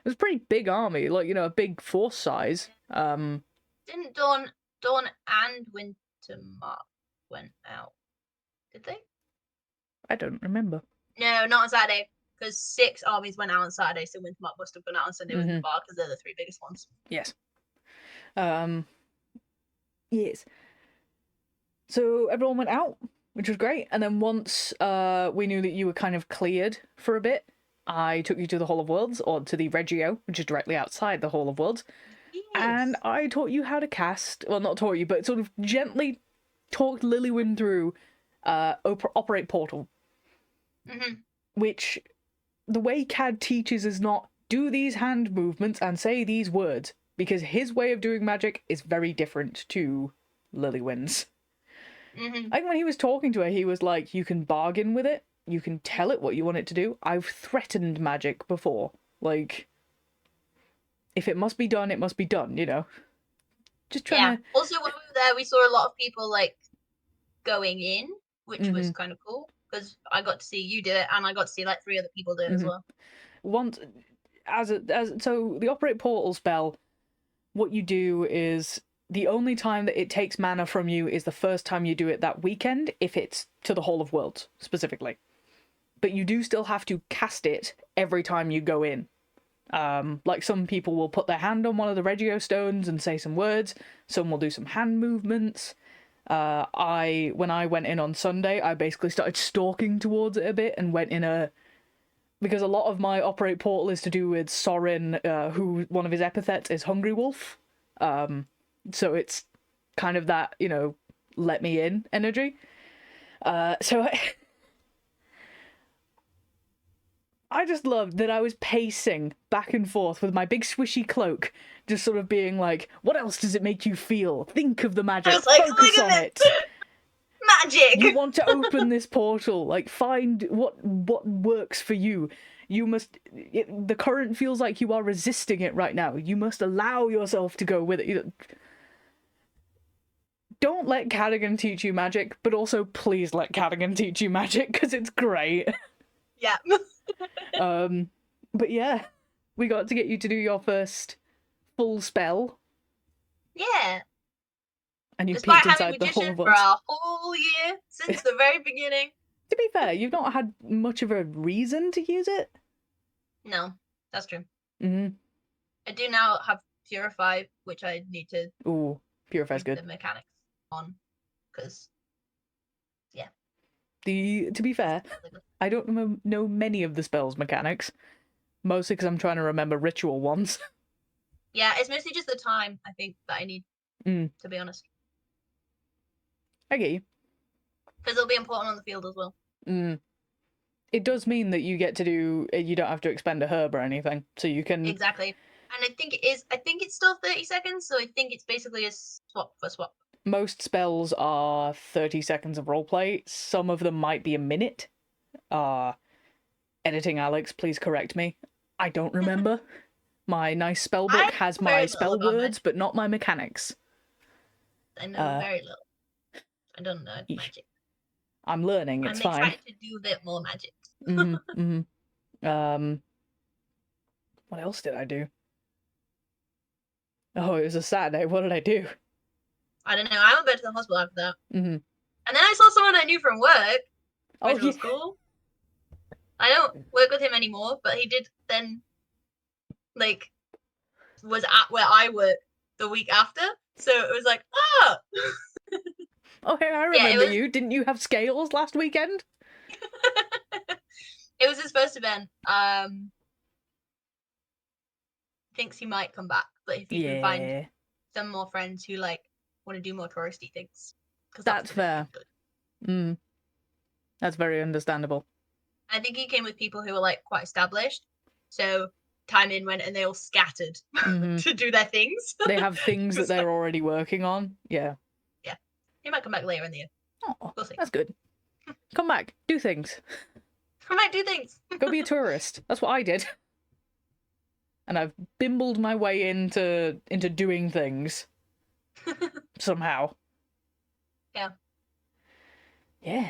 was a pretty big army, like, you know, a big force size. Didn't Dawn and Wintermark went out? Did they? I don't remember. No, not on Saturday. Because 6 armies went out on Saturday, so Wintermark must have gone out on Sunday with the bar, because they're the 3 biggest ones. Yes. Yes. So everyone went out, which was great. And then once we knew that you were kind of cleared for a bit, I took you to the Hall of Worlds, or to the Regio, which is directly outside the Hall of Worlds. Yes. And I taught you how to cast, well, not taught you, but sort of gently talked Lilywyn through Operate Portal. Which, the way Cad teaches is not do these hand movements and say these words, because his way of doing magic is very different to Lilywyn's. I think when he was talking to her, he was like, you can bargain with it, you can tell it what you want it to do. I've threatened magic before. Like, if it must be done, it must be done, you know? Just trying to... Also, when we were there, we saw a lot of people, like, going in, which was kind of cool, because I got to see you do it, and I got to see, like, 3 other people do it as well. So the Operate Portal spell, what you do is, the only time that it takes mana from you is the first time you do it that weekend, if it's to the Hall of Worlds, specifically. But you do still have to cast it every time you go in. Like, some people will put their hand on one of the Regio stones and say some words, some will do some hand movements. When I went in on Sunday, I basically started stalking towards it a bit and went in because a lot of my Operate Portal is to do with Sorin, who one of his epithets is Hungry Wolf. So it's kind of that, you know, let me in energy. I just loved that I was pacing back and forth with my big swishy cloak, just sort of being like, what else does it make you feel? Think of the magic, like, focus on it. Magic! You want to open this portal, like, find what works for you. You must... the current feels like you are resisting it right now. You must allow yourself to go with it. Don't let Kerrigan teach you magic, but also please let Kerrigan teach you magic, because it's great. Yeah. But yeah, we got to get you to do your first full spell. Yeah. And you Despite peeked having inside the Hall magician of for Worlds. a whole year, since the very beginning. To be fair, you've not had much of a reason to use it. No, that's true. I do now have Purify, which I need to... Ooh, Purify's good. ...the mechanics on, because... To be fair, I don't know many of the spells mechanics. Mostly because I'm trying to remember ritual ones. Yeah, it's mostly just the time, I think, that I need, to be honest. I get you. Because it'll be important on the field as well. It does mean that you get to do... You don't have to expend a herb or anything, so you can... Exactly. And I think it's still 30 seconds, so I think it's basically a swap for swap. Most spells are 30 seconds of roleplay. Some of them might be a minute. Editing Alex, please correct me. I don't remember. My nice spell book has my spell words, but not my mechanics. I know very little. I don't know magic. I'm learning, it's fine. I'm trying to do a bit more magic. What else did I do? Oh, it was a Saturday. What did I do? I don't know. I went back to the hospital after that. And then I saw someone I knew from work, which was cool. I don't work with him anymore, but he did then, like, was at where I work the week after. So it was like, oh! Oh, hey, I remember you. Didn't you have scales last weekend? It was his first event. Thinks he might come back, but if he can find some more friends who, like, want to do more touristy things. That's fair. That's very understandable. I think he came with people who were, like, quite established. So time in went and they all scattered to do their things. They have things that they're already working on. Yeah. Yeah. He might come back later in the year. Oh, we'll see. That's good. Come back. Do things. Come back, do things. Go be a tourist. That's what I did. and I've bimbled my way into doing things somehow. Yeah. Yeah.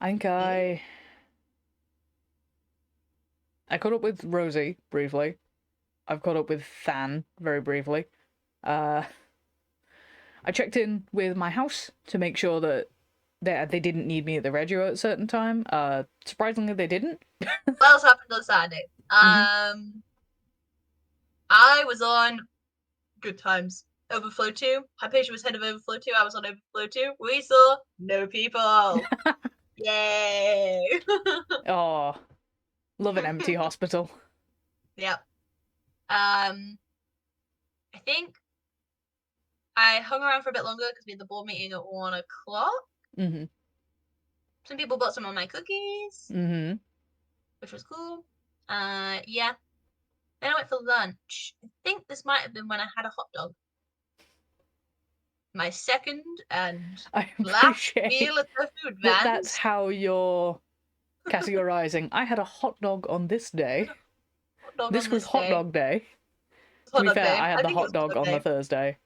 I think I caught up with Rosie briefly. I've caught up with Than very briefly. I checked in with my house to make sure that they didn't need me at the Regio at a certain time. Surprisingly, they didn't. What else happened on Saturday? I was on Good Times. Overflow 2. Hypatia was head of Overflow 2. I was on Overflow 2. We saw no people. Yay! Oh, love an empty hospital. Yep. I think I hung around for a bit longer because we had the board meeting at 1 o'clock. Mm-hmm. Some people bought some of my cookies, Mm-hmm. which was cool. Yeah. Then I went for lunch. I think this might have been when I had a hot dog. My second and I last appreciate meal at the food vans. that's how you're categorizing. I had a hot dog on this day. This was hot dog day. To be fair, I had the hot dog on the Thursday.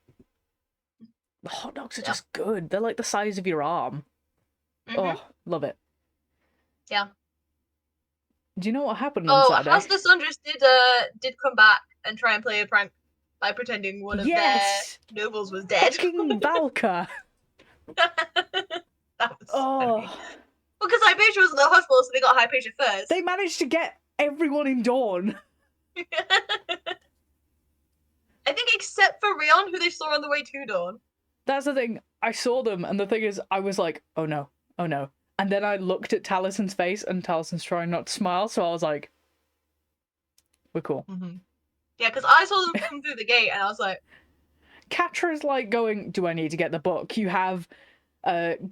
The hot dogs are just good. They're like the size of your arm. Oh, love it. Yeah. Do you know what happened on Saturday? House the Sundress did come back and try and play a prank by pretending one of their nobles was dead. Fucking Valka. That was funny. Well, because Hypatia was in the hospital, so they got Hypatia first. They managed to get everyone in Dawn. I think except for Rion, who they saw on the way to Dawn. That's the thing. I saw them, and the thing is, I was like, oh no, oh no. And then I looked at Talison's face, and Talison's trying not to smile, so I was like, we're cool. Yeah, because I saw them come through the gate, and I was like... Catra's like going, do I need to get the book? You have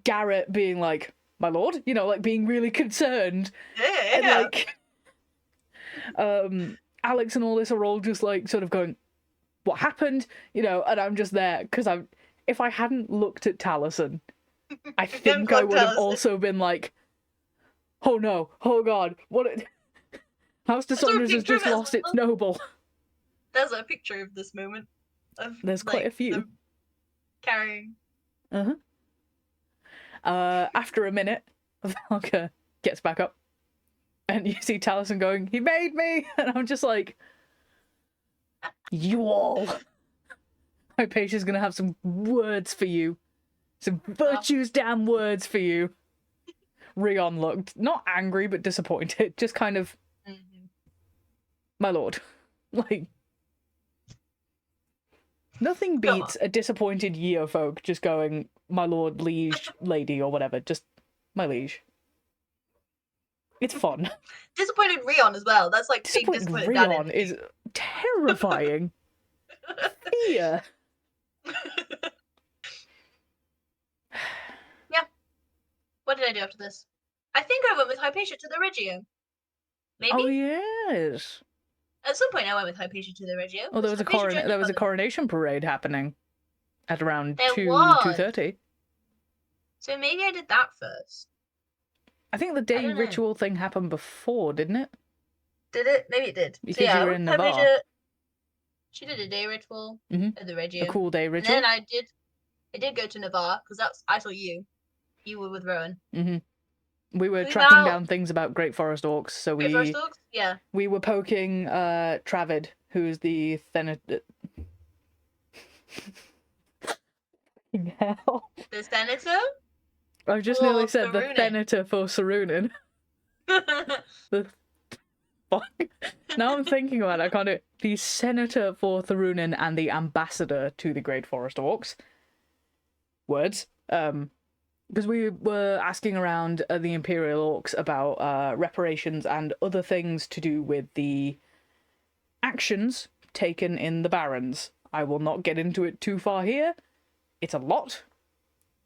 Garrett being like, my lord? You know, like being really concerned. Yeah. And like, Alex and all this are all just like sort of going, what happened? You know, and I'm just there, because if I hadn't looked at Talison, I think I would have also been like, oh no, oh god, what... House de Saunders has just lost its noble. There's a picture of this moment. There's quite a few. Carrying. After a minute, Valka gets back up, and you see Talison going, he made me! And I'm just like, you all. Hypatia's gonna have some words for you. Some virtues damn words for you. Rion looked not angry, but disappointed. Just kind of, my lord. Like, nothing beats a disappointed Yeofolk just going, my lord, liege, lady, or whatever. Just, my liege. It's fun. Disappointed Rion as well. That's like big disappointed Rion is terrifying. Fear. Yeah. What did I do after this? I think I went with Hypatia to the Regio. Maybe? Oh, yes. At some point I went with Hypatia to the Regio. Oh, there was a coronation parade happening at around 2:30. So maybe I did that first. I think the day ritual thing happened before, didn't it? Did it? Maybe it did. Because you were in Navarre. She did a day ritual at the Regio. A cool day ritual. And then I did go to Navarre because I saw you. You were with Rowan. We were tracking down things about Great Forest Orcs, so Great Forest Orcs? Yeah. We were poking Travid, who's the hell. The senator? I just nearly said the senator for Sarunin. The fuck? Now I'm thinking about it, I can't do it. The senator for Tharunin and the ambassador to the Great Forest Orcs. Words. Because we were asking around the Imperial Orcs about reparations and other things to do with the actions taken in the Barrens. I will not get into it too far here. It's a lot.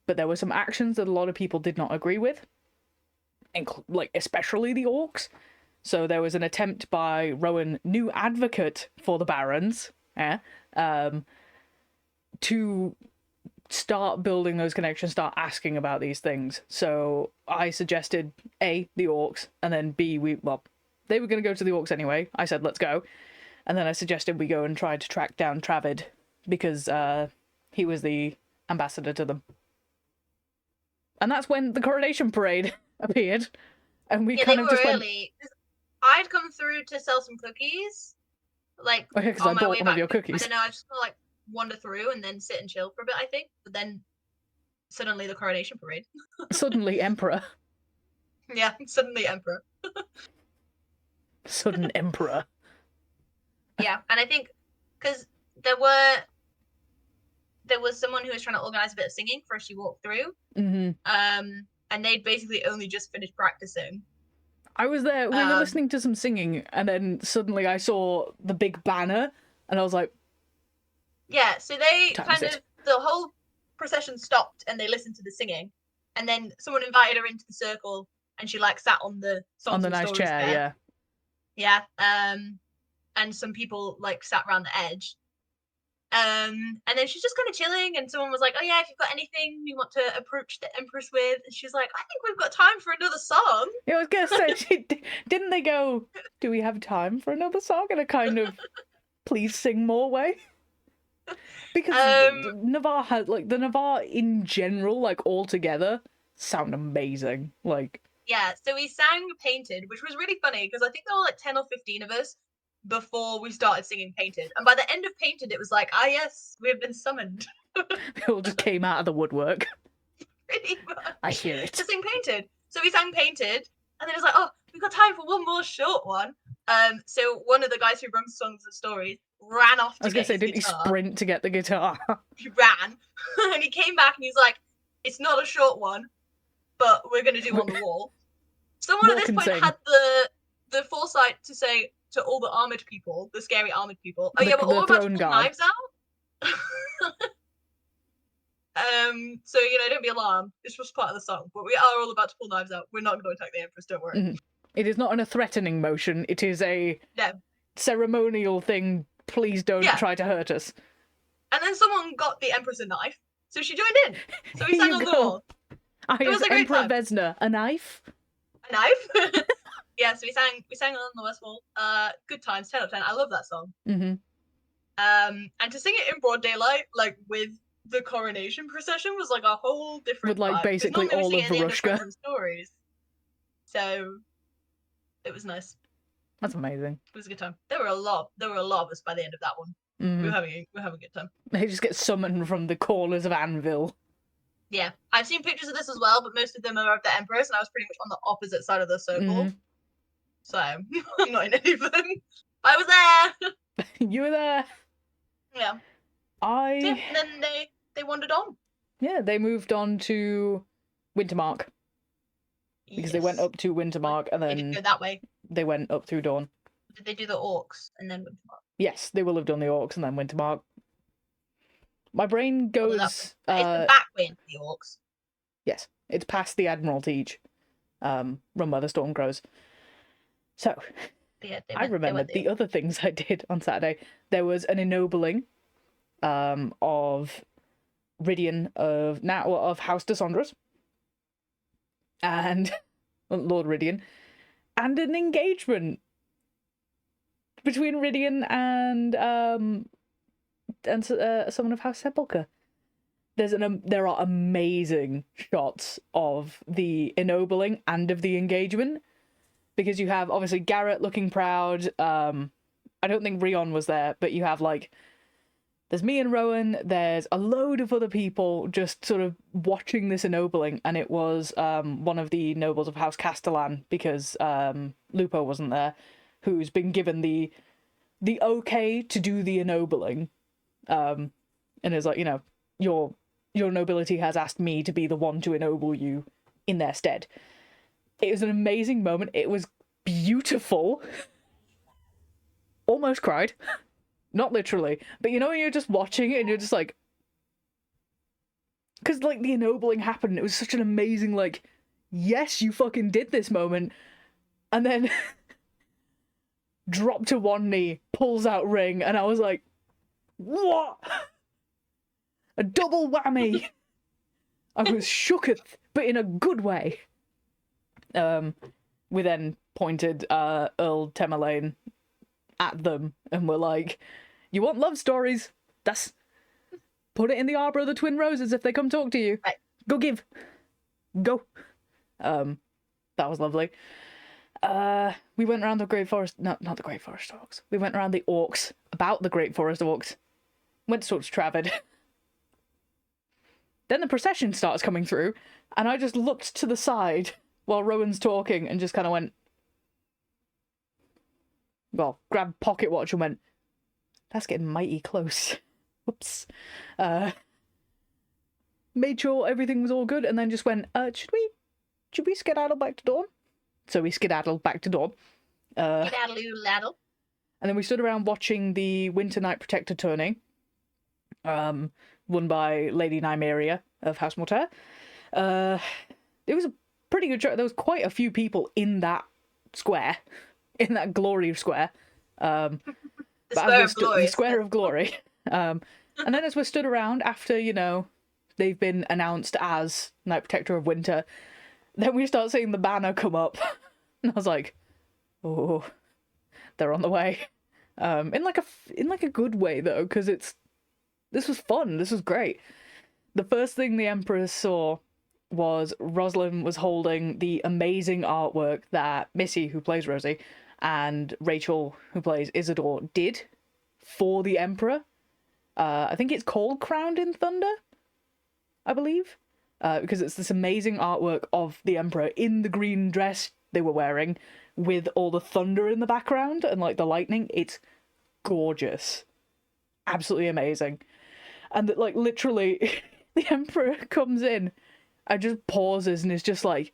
But there were some actions that a lot of people did not agree with. Like, especially the Orcs. So there was an attempt by Rowan, new advocate for the Barrens, to start building those connections, start asking about these things. So I suggested A, the Orcs, and then B, they were going to go to the Orcs anyway. I said, let's go. And then I suggested we go and try to track down Travid, because he was the ambassador to them. And that's when the coronation parade appeared. And we kind of just went... early. I'd come through to sell some cookies, like, Okay, because I bought one of your cookies. I don't know, I just gonna like wander through and then sit and chill for a bit, I think. But then suddenly the coronation parade. Suddenly Emperor. Yeah, suddenly Emperor. Sudden Emperor. Yeah, and I think because there was someone who was trying to organize a bit of singing for as she walked through. Mm-hmm. And they'd basically only just finished practicing. I was there. We were listening to some singing, and then suddenly I saw the big banner, and I was like, yeah. So they Times kind of the whole procession stopped, and they listened to the singing, and then someone invited her into the circle, and she like sat on the songs and nice stories chair, there. yeah. Yeah. And some people like sat around the edge. And then she's just kind of chilling, and someone was like, "Oh yeah, if you've got anything you want to approach the Empress with," and she's like, "I think we've got time for another song." Yeah, I was gonna say, didn't they go, "Do we have time for another song?" in a kind of please sing more way? Because Navarre had like the Navarre in general, like all together, sound amazing. Like, yeah, so we sang Painted, which was really funny because I think there were like 10 or 15 of us before we started singing Painted, and by the end of Painted it was like, ah yes, we have been summoned. They all just came out of the woodwork. Pretty much. I hear it. To sing Painted. So we sang Painted, and then it was like, oh, we've got time for one more short one. So one of the guys who runs Songs and Stories ran off to I was gonna say, didn't he sprint to get the guitar? He ran, and he came back and he's like, it's not a short one, but we're gonna do On the Wall. Someone at this point had the foresight to say to all the armored people, the scary armored people, oh yeah, we're all about to pull knives out. So don't be alarmed. It's just part of the song, but we are all about to pull knives out. We're not going to attack the Empress. Don't worry. Mm-hmm. It is not in a threatening motion. It is a ceremonial thing. Please don't try to hurt us. And then someone got the Empress a knife, so she joined in. So we sang On the Wall. It was a great Emperor time. Vesna, a knife. A knife. Yeah, so we sang On the West Wall. Good times, 10 out of 10. I love that song. Mm-hmm. And to sing it in broad daylight, like with the coronation procession, was like a whole different. With like vibe. Basically all of Varushka. Stories. So it was nice. That's amazing. It was a good time. There were a lot of us by the end of that one. Mm. We're having a good time. They just get summoned from the corners of Anvil. Yeah, I've seen pictures of this as well, but most of them are of the Empress, and I was pretty much on the opposite side of the circle. Mm. So I'm not in any of them. I was there. You were there. Yeah. And then they wandered on. Yeah, they moved on to Wintermark. Because they went up to Wintermark and then they didn't go that way. They went up through Dawn. Did they do the Orcs and then Wintermark? Yes, they will have done the Orcs and then Wintermark. My brain goes... it's the back way into the Orcs. Yes, it's past the Admiralty Teach, run by the Stormcrows. So, I remembered the other things I did on Saturday. There was an ennobling of Rydian of House Dysondras. And Lord Rydian. And an engagement between Rydian and someone of House Sepulchre. There are amazing shots of the ennobling and of the engagement, because you have obviously Garrett looking proud. I don't think Rion was there, but you have there's me and Rowan. There's a load of other people just sort of watching this ennobling, and it was one of the nobles of House Castellan, because Lupo wasn't there, who's been given the okay to do the ennobling, and is like, your nobility has asked me to be the one to ennoble you in their stead. It was an amazing moment. It was beautiful. Almost cried. Not literally. But when you're just watching it and you're just like... Because, the ennobling happened. It was such an amazing, yes, you fucking did this moment. And then... drop to one knee, pulls out ring, and I was like, what? A double whammy. I was shooketh, but in a good way. We then pointed Earl Tamerlane at them and were like, you want love stories? Put it in the Arbor of the Twin Roses if they come talk to you. Right. Go give. Go. That was lovely. We went around the Great Forest... No, not the Great Forest Orcs. We went around the Orcs, about the Great Forest Orcs. Went to talk to Travid. Then the procession starts coming through, and I just looked to the side while Rowan's talking and just kind of went... Well, grabbed pocket watch and went, that's getting mighty close. Whoops. Made sure everything was all good, and then just went, should we skedaddle back to Dawn? So we skedaddled back to Dawn. Skedaddle-laddle. And then we stood around watching the Winter Night Protector tourney, won by Lady Nymeria of House Mortaire. It was a pretty good show. There was quite a few people in that square, in that glory square. The square of glory. The square of glory. And then as we stood around after, you know, they've been announced as Night Protector of Winter, then we start seeing the banner come up. And I was like, oh, they're on the way. In like a good way though, because this was fun. This was great. The first thing the Emperor saw was Rosalind was holding the amazing artwork that Missy, who plays Rosie, and Rachel, who plays Isidore, did for the Emperor. I think it's called Crowned in Thunder, I believe. Because it's this amazing artwork of the Emperor in the green dress they were wearing with all the thunder in the background and like the lightning. It's gorgeous. Absolutely amazing. And that, like, literally the Emperor comes in and just pauses and is just like,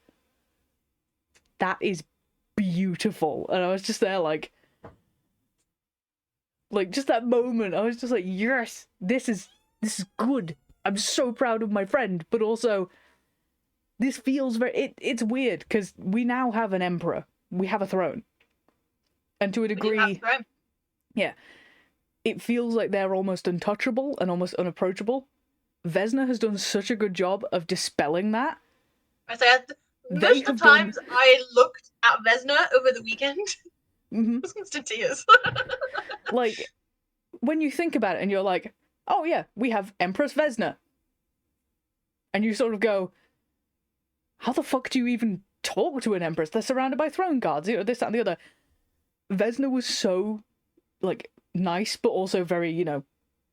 that is beautiful. And I was just there like just that moment, I was just like, yes, this is good. I'm so proud of my friend, but also this feels it's weird because we now have an emperor. We have a throne. And to a degree, yeah, it feels like they're almost untouchable and almost unapproachable. Vesna has done such a good job of dispelling that. I said, most of the times I looked at Vesna over the weekend, mm-hmm. I was instant tears. Like, when you think about it and you're like, oh yeah, we have Empress Vesna. And you sort of go, how the fuck do you even talk to an empress? They're surrounded by throne guards, you know, this, that, and the other. Vesna was so, like, nice, but also very, you know,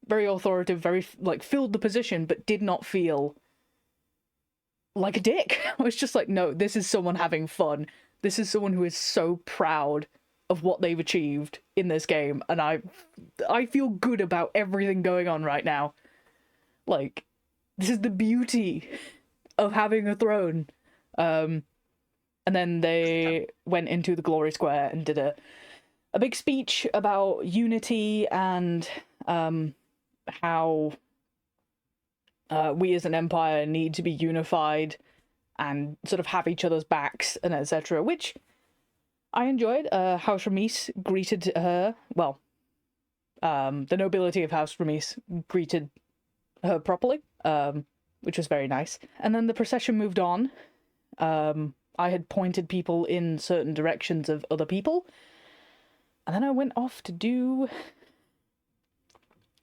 very authoritative, very, like, filled the position, but did not feel like a dick. I was just like, no, this is someone having fun. This is someone who is so proud of what they've achieved in this game, and I feel good about everything going on right now. Like, this is the beauty of having a throne. And then they went into the Glory Square and did a big speech about unity and how we as an empire need to be unified and sort of have each other's backs and etc., which I enjoyed. House Ramis greeted her, well, the nobility of House Ramis greeted her properly, which was very nice. And then the procession moved on. I had pointed people in certain directions of other people. And then I went off to do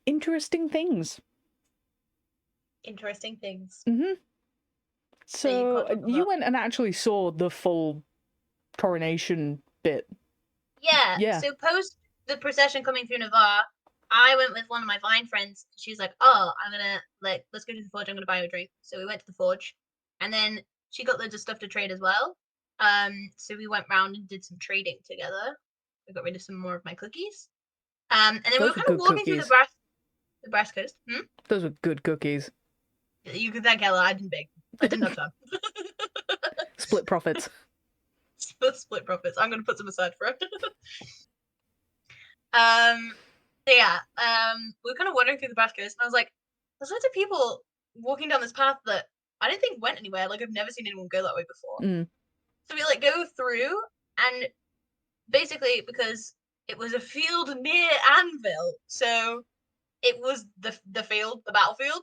interesting things. Interesting things. Mm-hmm. So you went and actually saw the full coronation bit. Yeah. So post the procession coming through Navarre, I went with one of my Vine friends. She's like, oh, I'm gonna, like, let's go to the forge, I'm gonna buy you a drink. So we went to the forge. And then she got loads of stuff to trade as well. So we went round and did some trading together. I got rid of some more of my cookies. And then we were kind of walking through the brass coast. Those were good cookies. You can thank Ella, I didn't bake. I didn't have time. Split profits. Split profits. I'm gonna put some aside for it. So yeah, we were kind of wandering through the brass coast, and I was like, there's loads of people walking down this path that I didn't think went anywhere. Like, I've never seen anyone go that way before. So we like go through, and basically because it was a field near Anvil, so it was the field, the battlefield.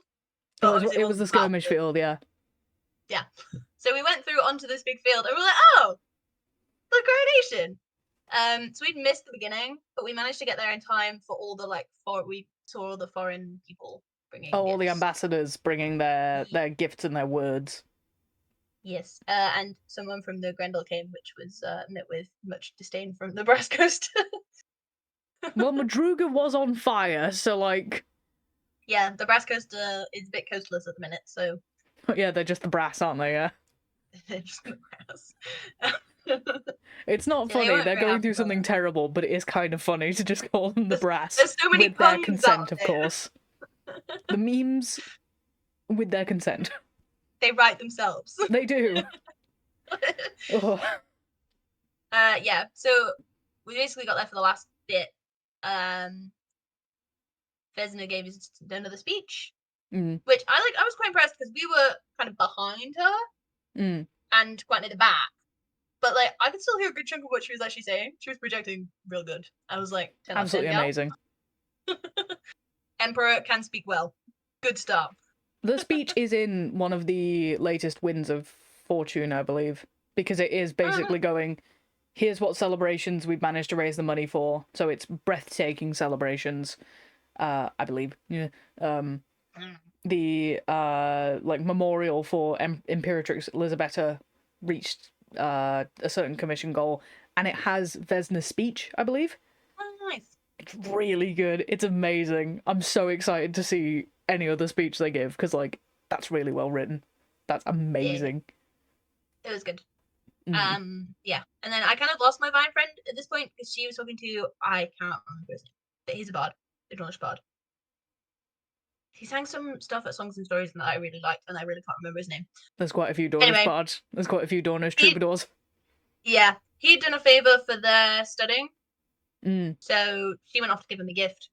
It was the skirmish field, yeah. Yeah. So we went through onto this big field, and we were like, oh, the coronation. So we'd missed the beginning, but we managed to get there in time for all the we saw all the foreign people bringing Oh, all the gifts. ambassadors bringing their gifts and their words. Yes, and someone from the Grendel came, which was met with much disdain from the Brass Coast. Well, Madruga was on fire, so like. Yeah, the Brass Coast is a bit coastless at the minute, so. Yeah, they're just the brass, aren't they? Yeah. They're just the brass. It's not funny. They're going through something terrible, but it is kind of funny to just call them the brass. There's so many with their puns consent, out of there. course. The memes with their consent. They write themselves. They do. Yeah, so we basically got there for the last bit. Vesna gave us another speech, which I was quite impressed because we were kind of behind her and quite near the back, but like I could still hear a good chunk of what she was actually saying. She was projecting real good. I was like, 10 absolutely 10, amazing. Emperor can speak well. Good stuff. The speech is in one of the latest Winds of Fortune, I believe, because it is basically going, here's what celebrations we've managed to raise the money for. So it's breathtaking celebrations, I believe. Yeah. The like memorial for Imperatrix Elisabetta reached a certain commission goal, and it has Vesna's speech, I believe. Oh, nice. It's really good. It's amazing. I'm so excited to see any other speech they give, because like that's really well written. That's amazing. Yeah. It was good. Yeah, and then I kind of lost my vine friend at this point because she was talking to, I can't remember his name, but he's a bard, a Dornish bard. He sang some stuff at Songs and Stories that I really liked, and I really can't remember his name. There's quite a few Dornish bards. There's quite a few Dornish troubadours. Yeah, he'd done a favor for their studying, so she went off to give him a gift.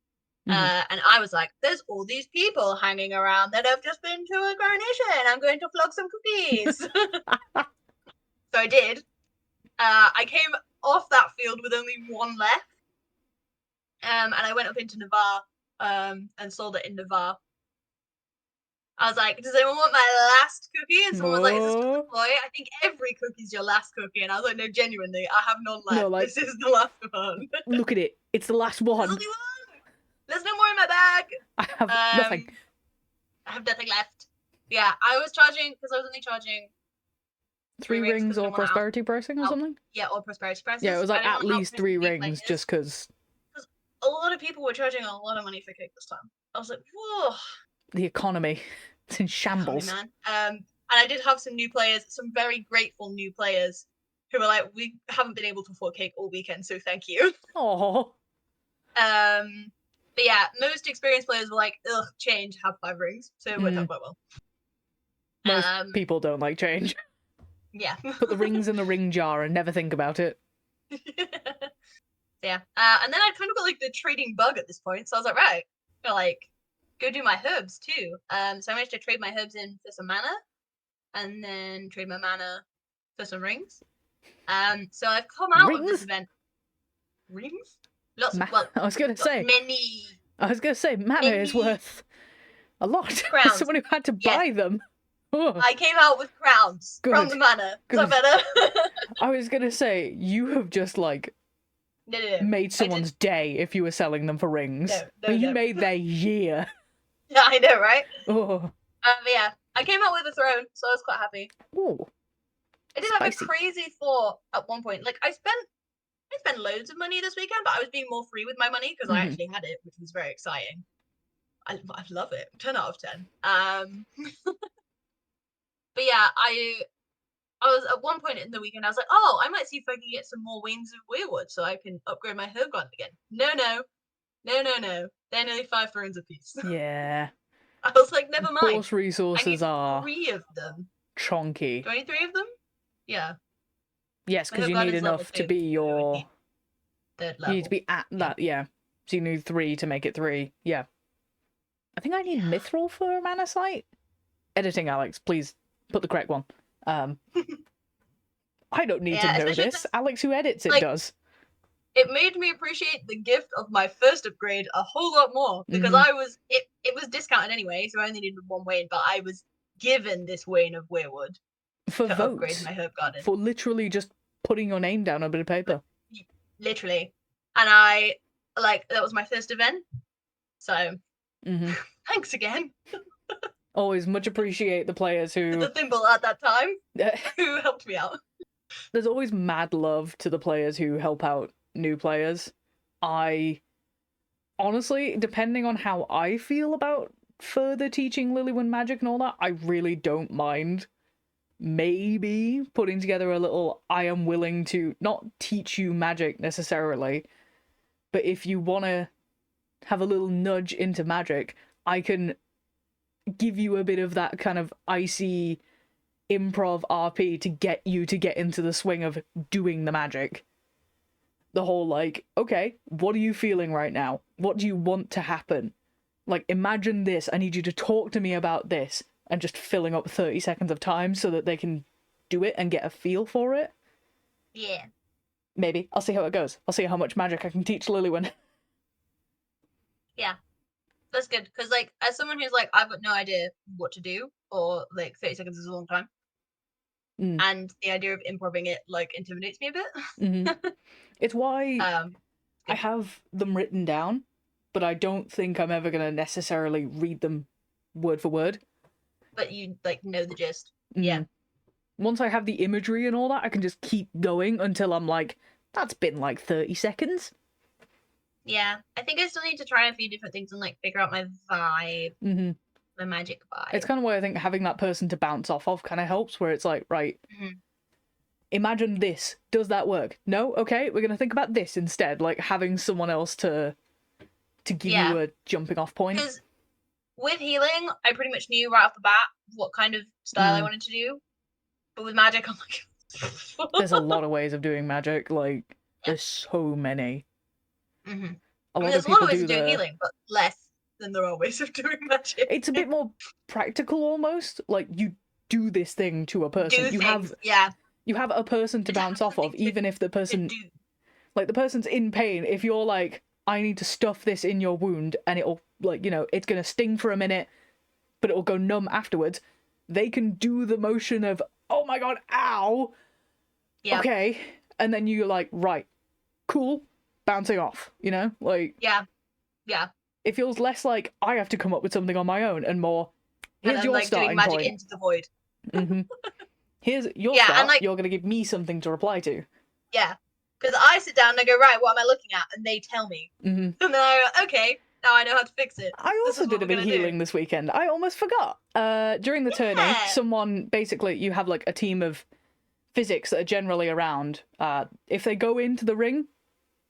And I was like, there's all these people hanging around that have just been to a coronation. I'm going to flog some cookies. So I did. I came off that field with only one left. And I went up into Navarre and sold it in Navarre. I was like, does anyone want my last cookie? And someone was like, is this just a ploy? I think every cookie's your last cookie. And I was like, no, genuinely, I have none left. No, like, this is the last one. Look at it. It's the last one. There's only one. There's no more in my bag. I have nothing. I have nothing left. Yeah, I was charging, because I was only charging 3 rings or prosperity pricing or something? Yeah, or prosperity prices. Yeah, it was like at least 3 rings, just because. A lot of people were charging a lot of money for cake this time. I was like, whoa. The economy. It's in shambles. Man. And I did have some new players, some very grateful new players, who were like, we haven't been able to afford cake all weekend, so thank you. Oh. But yeah, most experienced players were like, ugh, change, have 5 rings. So it worked out quite well. Most people don't like change. Yeah. Put the rings in the ring jar and never think about it. Yeah. And then I kind of got like the trading bug at this point. So I was like, right, I'm gonna like go do my herbs too. So I managed to trade my herbs in for some mana, and then trade my mana for some rings. So I've come out of this event. Rings? Lots of, well, I was gonna say many. I was gonna say mana is worth a lot. Crowns. Someone who had to buy them. Oh. I came out with crowns from the mana. Is that better? I was gonna say, you have just like made someone's day if you were selling them for rings. You made their year. Yeah, I know, right? Oh. Yeah, I came out with a throne, so I was quite happy. Oh. I did have a crazy thought at one point. Like I spent loads of money this weekend, but I was being more free with my money because I actually had it, which was very exciting. I love it. 10 out of 10. But yeah, I was at one point in the weekend, I was like, oh, I might see if I can get some more Wains of Weirwood so I can upgrade my herb garden again. No. They're nearly 5 thrones apiece. Yeah. I was like, never mind. Force resources are 3 of them. Chonky. Do I need 3 of them? Yeah. Yes, because you need enough to be your third level. You need to be at that, yeah. So you need 3 to make it 3. Yeah. I think I need Mithril for a mana site. Editing, Alex, please put the correct one. I don't need to know this. Alex, who edits it, does. It made me appreciate the gift of my first upgrade a whole lot more because it was discounted anyway, so I only needed 1 Wayne, but I was given this Wayne of Weirwood for to votes, upgrade my herb garden. for literally just putting your name down on a bit of paper. literally. And I, like, that was my first event. So, thanks again. Always much appreciate the players who... The thimble at that time, who helped me out. There's always mad love to the players who help out new players. I... Honestly, depending on how I feel about further teaching Lilywyn magic and all that, I really don't mind maybe putting together a little I am willing to not teach you magic necessarily, but if you want to have a little nudge into magic, I can give you a bit of that kind of icy improv RP to get you to get into the swing of doing the magic. The whole, like, okay, what are you feeling right now? What do you want to happen? Like, imagine this. I need you to talk to me about this. And just filling up 30 seconds of time so that they can do it and get a feel for it. Yeah. Maybe. I'll see how it goes. I'll see how much magic I can teach Lilywyn. Yeah. That's good. Because, like, as someone who's like, I've got no idea what to do, or, like, 30 seconds is a long time. And the idea of improving it, like, intimidates me a bit. It's why I have them written down, but I don't think I'm ever going to necessarily read them word for word. But you, like, know the gist. Yeah. Once I have the imagery and all that, I can just keep going until I'm like, that's been like 30 seconds. Yeah. I think I still need to try a few different things and, like, figure out my vibe. My magic vibe. It's kind of why I think having that person to bounce off of kind of helps, where it's like, right, imagine this. Does that work? No? Okay, we're going to think about this instead. Like, having someone else to give you a jumping off point. Because with healing, I pretty much knew right off the bat what kind of style I wanted to do. But with magic, I'm like... There's a lot of ways of doing magic. Like, there's so many. There's a lot of ways of doing healing, but less than there are ways of doing magic. It's a bit more practical almost. Like, you do this thing to a person. You have a person to bounce off of, even if the person... Like, the person's in pain. If you're like, I need to stuff this in your wound, and it'll, like, you know, it's gonna sting for a minute, but it'll go numb afterwards, they can do the motion of, oh my god, ow! Yeah. Okay. And then you're like, right, cool, bouncing off, you know? Like... Yeah. It feels less like I have to come up with something on my own and more, here's your like starting doing magic point. Into the void. Here's your start, and, like, you're going to give me something to reply to. Yeah, because I sit down and I go, right, what am I looking at? And they tell me. And then I go, okay, now I know how to fix it. I also did a bit of healing this weekend. I almost forgot. During the tourney, someone, basically, you have like a team of physics that are generally around. If they go into the ring,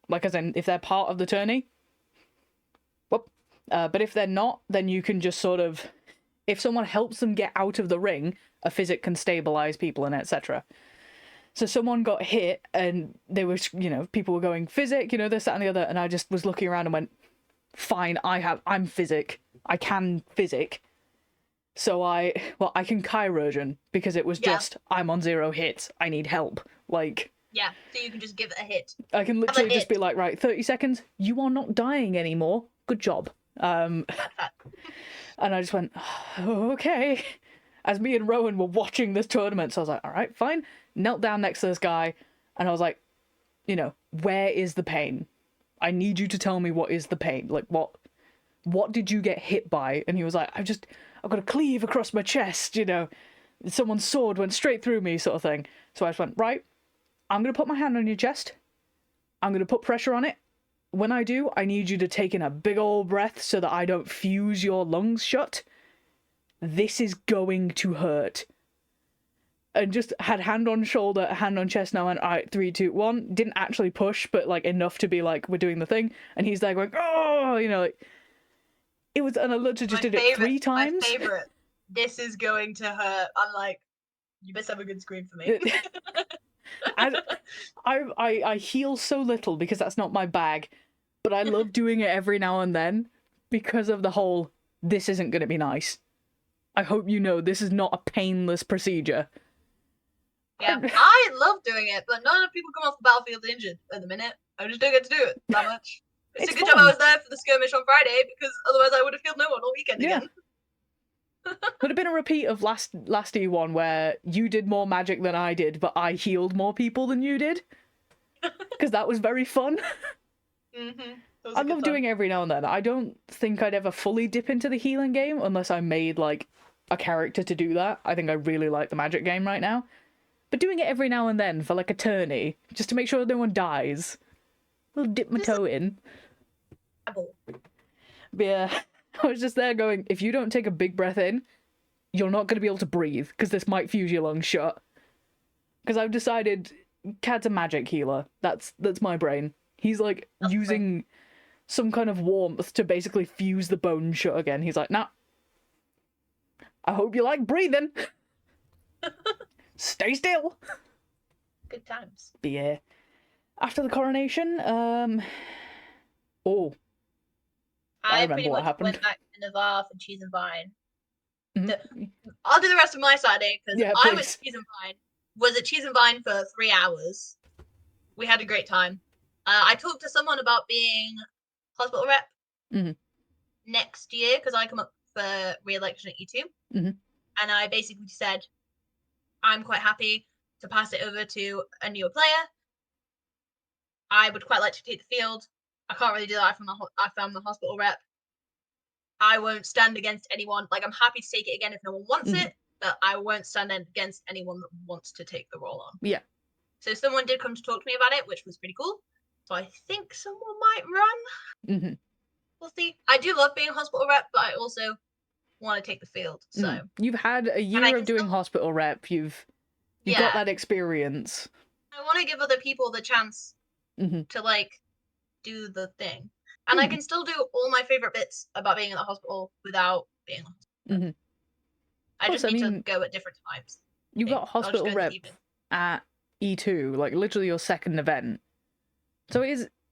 like as in if they're part of the tourney, but if they're not, then you can just sort of, if someone helps them get out of the ring, a physic can stabilize people and etc. So someone got hit and they were, you know, people were going physic, you know, this, that and the other, and I just was looking around and went, fine, I'm physic. I can physic. So I can chirurgeon because it was just, I'm on 0 hits. I need help. Like... Yeah, so you can just give it a hit. I can literally just be like, right, 30 seconds, you are not dying anymore. Good job. And I just went, oh, okay. As me and Rowan were watching this tournament, so I was like, all right, fine. Knelt down next to this guy, and I was like, you know, where is the pain? I need you to tell me what is the pain. Like, what did you get hit by? And he was like, I've got a cleave across my chest, you know. Someone's sword went straight through me, sort of thing. So I just went, right, I'm going to put my hand on your chest. I'm going to put pressure on it. When I do, I need you to take in a big old breath so that I don't fuse your lungs shut. This is going to hurt. And just had hand on shoulder, hand on chest, now went, all right, 3, 2, 1. Didn't actually push, but like enough to be like, we're doing the thing. And he's there going, oh, you know, like, it was, and I literally just did it 3 times. My favorite, this is going to hurt. I'm like, you best have a good scream for me. And I heal so little because that's not my bag, but I love doing it every now and then because of the whole, this isn't going to be nice. I hope you know this is not a painless procedure. Yeah, I love doing it, but not enough people come off the battlefield injured at the minute. I just don't get to do it that much. It's a good job I was there for the skirmish on Friday, because otherwise I would have healed no one all weekend again. Would have been a repeat of last E1 where you did more magic than I did, but I healed more people than you did. because that was very fun. Mm-hmm. I love doing it every now and then. I don't think I'd ever fully dip into the healing game unless I made like a character to do that. I think I really like the magic game right now. But doing it every now and then for like a tourney, just to make sure no one dies. I'll dip my toe in. But yeah, I was just there going, if you don't take a big breath in, you're not going to be able to breathe, because this might fuse your lungs shut. Because I've decided Cad's a magic healer. That's my brain. He's like using some kind of warmth to basically fuse the bone shut again. He's like, nah. I hope you like breathing. Stay still. Good times. But yeah. After the coronation, I remember what happened. Went back to Navarre for cheese and vine. I'll do the rest of my Saturday, because I went to cheese and vine. Was at cheese and vine for 3 hours. We had a great time. I talked to someone about being hospital rep next year, because I come up for re-election at E2. And I basically said, I'm quite happy to pass it over to a newer player. I would quite like to take the field. I can't really do that. I found the hospital rep. I won't stand against anyone. Like, I'm happy to take it again if no one wants it, but I won't stand against anyone that wants to take the role on. Yeah. So someone did come to talk to me about it, which was pretty cool. So I think someone might run. We'll see. I do love being a hospital rep, but I also want to take the field. So you've had a year of doing hospital rep. You've got that experience. I want to give other people the chance to like do the thing, and I can still do all my favorite bits about being in the hospital without being in the hospital. I just need to go at different times. You got hospital rep at E2, like literally your second event. So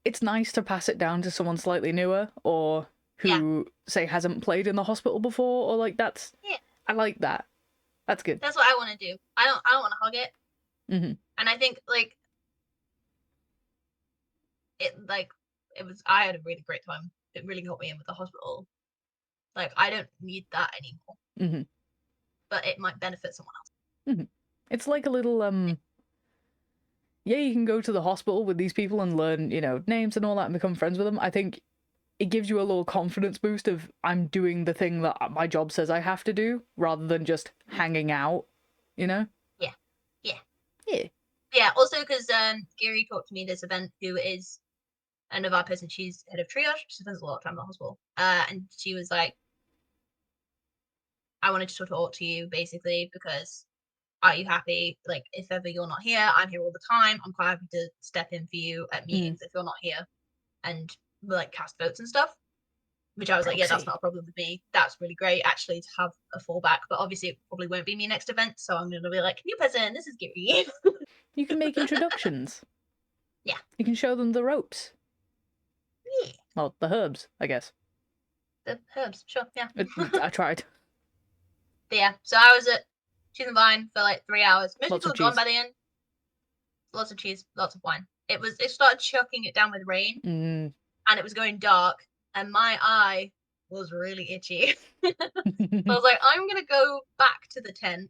it's nice to pass it down to someone slightly newer, or who say hasn't played in the hospital before, or like that's I like that. That's good. That's what I want to do. I don't want to hug it. And I think like I had a really great time. It really got me in with the hospital. Like, I don't need that anymore. But it might benefit someone else. It's like a little you can go to the hospital with these people and learn, names and all that and become friends with them. I think it gives you a little confidence boost of, I'm doing the thing that my job says I have to do, rather than just hanging out, Yeah. Yeah, also because Gary talked to me this event, who is a Navarre person. She's head of triage. She spends a lot of time in the hospital. And she was like, I wanted to talk to you, basically, because are you happy? Like, if ever you're not here, I'm here all the time. I'm quite happy to step in for you at meetings if you're not here, and like cast votes and stuff. Which I was like, yeah, that's not a problem with me. That's really great, actually, to have a fallback. But obviously, it probably won't be me next event, so I'm going to be like, new person, this is Gary. You can make introductions. Yeah. You can show them the ropes. Yeah. Well, the herbs, I guess. The herbs, sure, yeah. I tried. But yeah, so I was at Cheese and Vine for like 3 hours. Most people were gone by the end. Lots of cheese, lots of wine. It started chucking it down with rain, and it was going dark, and my eye was really itchy. So I was like, I'm going to go back to the tent,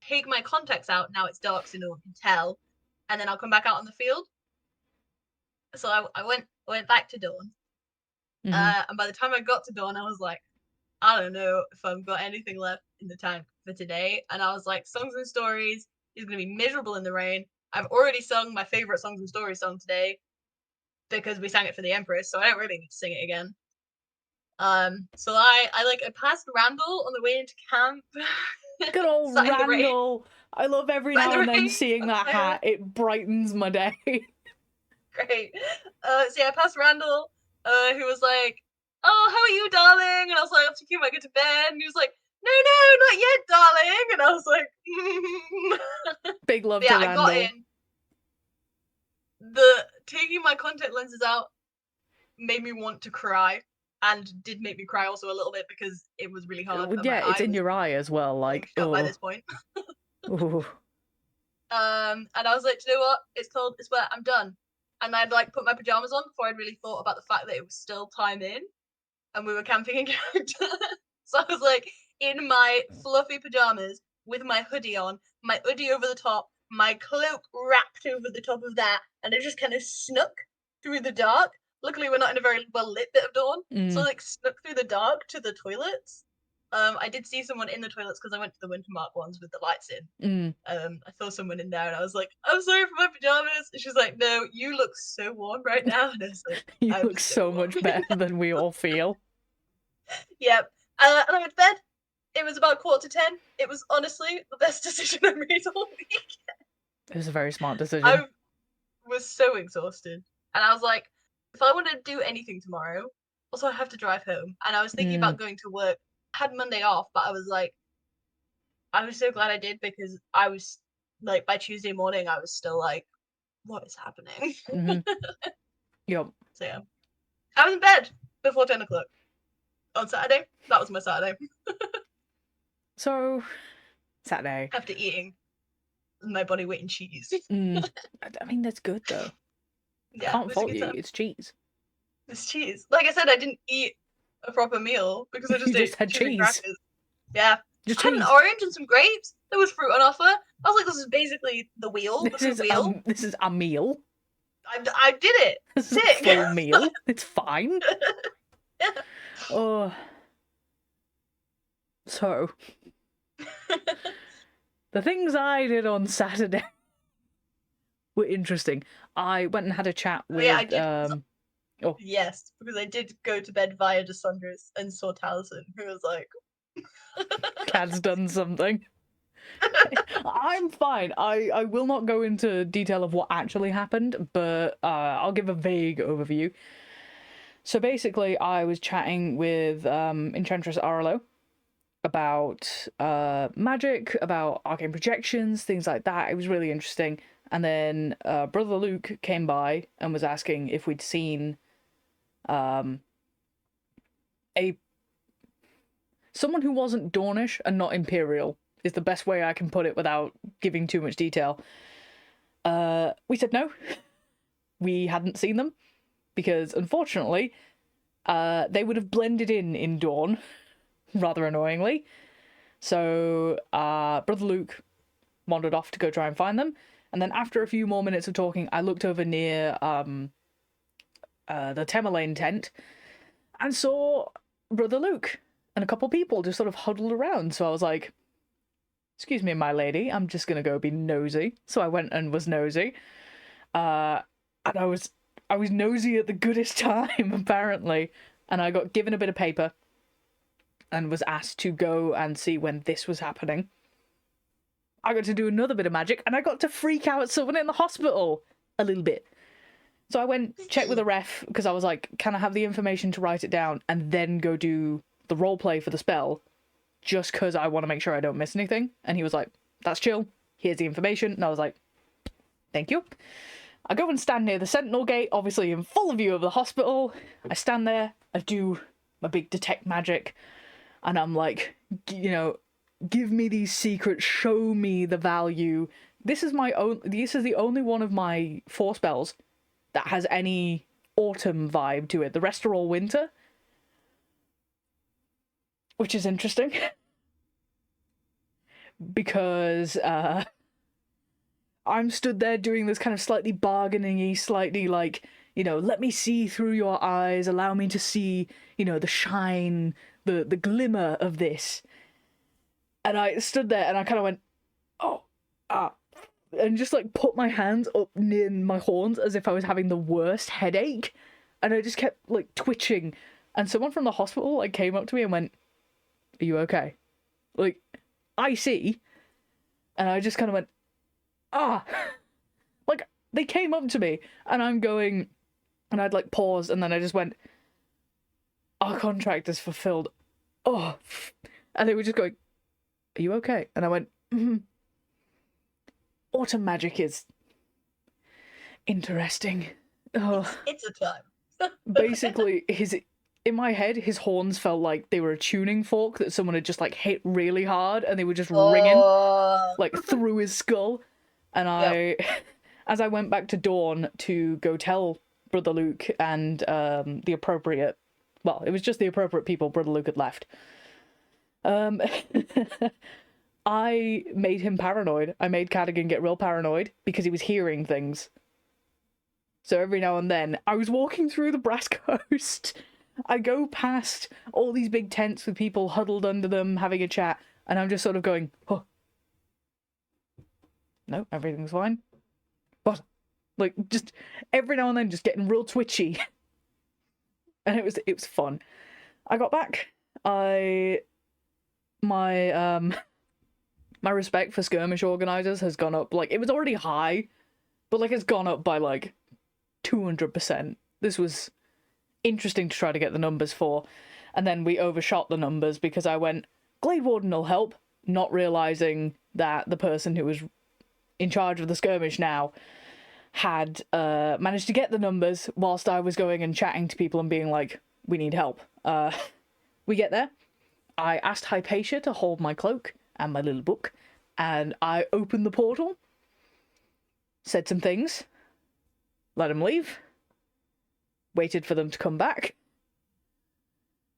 take my contacts out, now it's dark so no one can tell, and then I'll come back out on the field. So I went back to Dawn. And by the time I got to Dawn, I was like, I don't know if I've got anything left in the tank for today. And I was like, Songs and Stories is going to be miserable in the rain. I've already sung my favorite Songs and Stories song today because we sang it for the Empress, so I don't really need to sing it again. So I passed Randall on the way into camp. Good old Randall. I love every now and then seeing that hat. It brightens my day. Great. So yeah, I passed Randall, who was like, oh, how are you, darling? And I was like, I'm too cute, I get to bed. And he was like, no, not yet, darling. And I was like, Big love to Randall. I got in. Taking my contact lenses out made me want to cry, and did make me cry also a little bit because it was really hard. Yeah, it's in your eye as well, like by this point. And I was like, do you know what? It's wet, I'm done. And I'd like put my pajamas on before I'd really thought about the fact that it was still time in, and we were camping in character. So I was like in my fluffy pajamas with my hoodie on, my hoodie over the top, my cloak wrapped over the top of that, and I just kind of snuck through the dark. Luckily, we're not in a very well lit bit of dawn, so I like snuck through the dark to the toilets. I did see someone in the toilets because I went to the Wintermark ones with the lights in. I saw someone in there, and I was like, "I'm sorry for my pajamas." And she's like, "No, you look so warm right now." And I was like, You "I'm look so warm." much better than we all feel. Yep. And I went to bed. It was about 10:15. It was honestly the best decision I made all week. It was a very smart decision. I was so exhausted. And I was like, if I want to do anything tomorrow, also I have to drive home. And I was thinking about going to work. I had Monday off, but I was like, I was so glad I did because I was like, by Tuesday morning, I was still like, what is happening? Yep. So yeah. I was in bed before 10 o'clock on Saturday. That was my Saturday. So, Saturday. After eating my body weight in cheese. I mean, that's good though. Yeah, Can't fault you. It's cheese. It's cheese. Like I said, I didn't eat a proper meal because I just You ate just had cheese and cheese. crackers. Yeah. Just I had cheese. an orange and some grapes. There was fruit on offer. I was like, this is basically the wheel. This is a meal. I did it. This is Sick. a full meal. It's fine. Yeah. Oh. So, the things I did on Saturday were interesting. I went and had a chat with. Yeah, I did. Yes, because I did go to bed via Desunders and saw Taliesin, who was like, Cad's done something. I'm fine. I will not go into detail of what actually happened, but I'll give a vague overview. So basically, I was chatting with Enchantress Arlo about magic, about arcane projections, things like that. It was really interesting. And then Brother Luke came by and was asking if we'd seen someone who wasn't Dornish and not Imperial, is the best way I can put it without giving too much detail. We said no. We hadn't seen them because, unfortunately, they would have blended in Dawn, rather annoyingly. So Brother Luke wandered off to go try and find them. And then after a few more minutes of talking, I looked over near the Temerlane tent and saw Brother Luke and a couple people just sort of huddled around. So I was like, excuse me, my lady, I'm just gonna go be nosy. So I went and was nosy. And I was nosy at the goodest time, apparently. And I got given a bit of paper and was asked to go and see when this was happening. I got to do another bit of magic, and I got to freak out someone in the hospital a little bit. So I went, checked with a ref, because I was like, can I have the information to write it down, and then go do the roleplay for the spell, just because I want to make sure I don't miss anything? And he was like, that's chill, here's the information. And I was like, thank you. I go and stand near the sentinel gate, obviously in full view of the hospital. I stand there, I do my big detect magic, and I'm like, you know, give me these secrets, show me the value. This is the only one of my 4 spells that has any autumn vibe to it. The rest are all winter, which is interesting. Because I'm stood there doing this kind of slightly bargaining-y, slightly like, you know, let me see through your eyes, allow me to see, you know, the shine, the glimmer of this. And I stood there and I kind of went, and just like put my hands up near my horns as if I was having the worst headache. And I just kept like twitching. And someone from the hospital like came up to me and went, are you okay? Like, I see. And I just kind of went, like they came up to me and I'm going, and I'd like paused and then I just went, our contract is fulfilled. Oh, and they were just going, are you okay? And I went, autumn magic is interesting. Oh. It's a time. Basically, in my head, his horns felt like they were a tuning fork that someone had just like hit really hard and they were just ringing like through his skull. And as I went back to Dawn to go tell Brother Luke and the appropriate, well, it was just the appropriate people Brother Luke had left. I made him paranoid. I made Cadwgan get real paranoid because he was hearing things. So every now and then, I was walking through the Brass Coast. I go past all these big tents with people huddled under them, having a chat, and I'm just sort of going, oh. No, everything's fine. But, like, just every now and then, just getting real twitchy. And it was fun. I got back. My respect for skirmish organizers has gone up. Like, it was already high, but, like, it's gone up by, like, 200%. This was interesting to try to get the numbers for. And then we overshot the numbers because I went, Glade Warden will help, not realizing that the person who was in charge of the skirmish now had managed to get the numbers whilst I was going and chatting to people and being like, we need help. We get there. I asked Hypatia to hold my cloak and my little book, and I opened the portal, said some things, let them leave, waited for them to come back.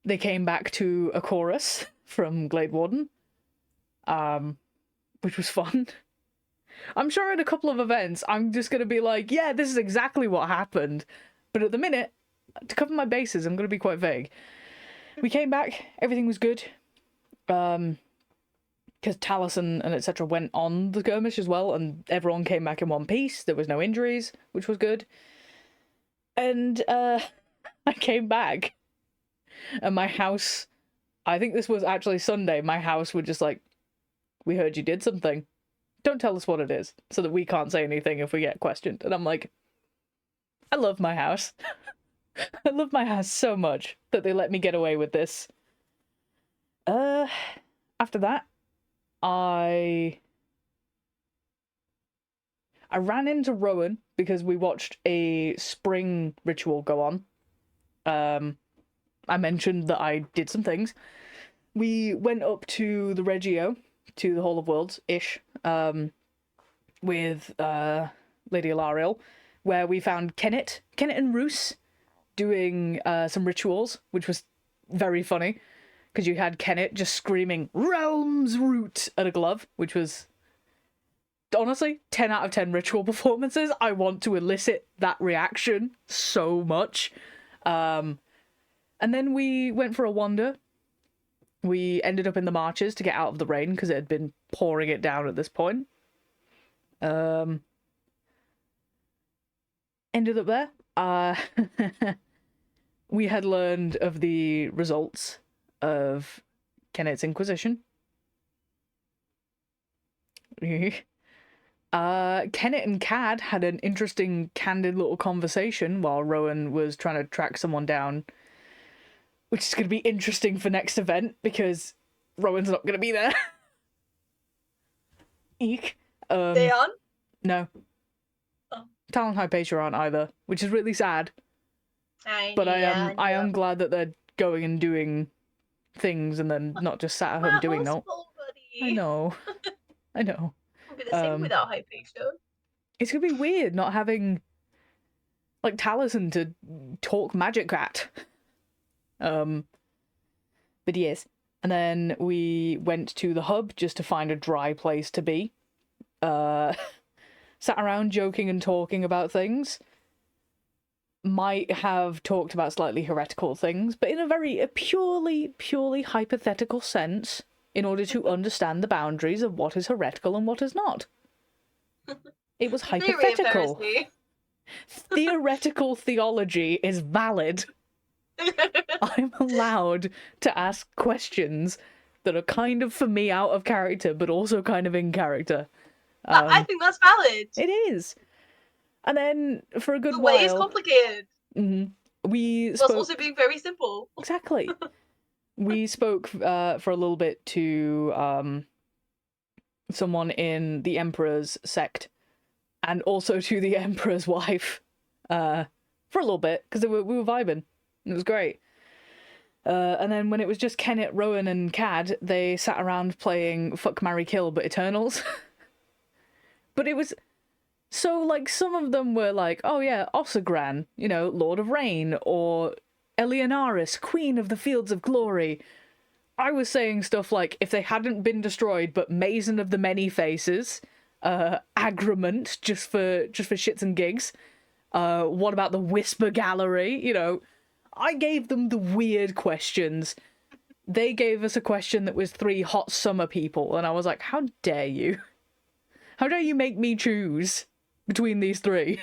They came back to a chorus from Glade Warden, which was fun. I'm sure at a couple of events, I'm just going to be like, yeah, this is exactly what happened. But at the minute, to cover my bases, I'm going to be quite vague. We came back, everything was good. Because Talus and etc. went on the skirmish as well, and everyone came back in one piece. There was no injuries, which was good. And I came back, and my house, I think this was actually Sunday, my house were just like, we heard you did something. Don't tell us what it is, so that we can't say anything if we get questioned. And I'm like, I love my house. I love my house so much that they let me get away with this. After that, I ran into Rowan because we watched a spring ritual go on. I mentioned that I did some things. We went up to the Regio, to the Hall of Worlds-ish, with Lady Alariel, where we found Kennet and Roos doing some rituals, which was very funny, because you had Kennet just screaming, Realm's Root, at a glove, which was, honestly, 10 out of 10 ritual performances. I want to elicit that reaction so much. And then we went for a wander. We ended up in the marches to get out of the rain, because it had been pouring it down at this point. Ended up there. We had learned of the results of Kennet's Inquisition. Kennet and Cad had an interesting, candid little conversation while Rowan was trying to track someone down, which is going to be interesting for next event, because Rowan's not going to be there. Eek. They on? No. Oh. Tal and Hypatia aren't either, which is really sad. I am glad that they're going and doing things and then not just sat at home doing no. I know. I know. It'll be the same without Hypatia. It's gonna be weird not having like Taliesin to talk magic at. But yes. And then we went to the hub just to find a dry place to be. Sat around joking and talking about things. Might have talked about slightly heretical things, but in a purely hypothetical sense, in order to understand the boundaries of what is heretical and what is not. It was hypothetical. Theoretical theology is valid. I'm allowed to ask questions that are kind of, for me, out of character, but also kind of in character. I think that's valid. It is. And then, for a good while... The way is complicated. We Plus spoke... also being very simple. Exactly. We spoke for a little bit to someone in the Emperor's sect, and also to the Emperor's wife, for a little bit, because we were vibing. It was great. And then when it was just Kennet, Rowan, and Cad, they sat around playing Fuck, Marry, Kill, but Eternals. But it was... So, like, some of them were like, oh yeah, Ossagran, you know, Lord of Rain, or Eleonaris, Queen of the Fields of Glory. I was saying stuff like, if they hadn't been destroyed, but Mason of the Many Faces, Agrement, just for shits and gigs. What about the Whisper Gallery? You know, I gave them the weird questions. They gave us a question that was 3 hot summer people, and I was like, how dare you? How dare you make me choose between these 3?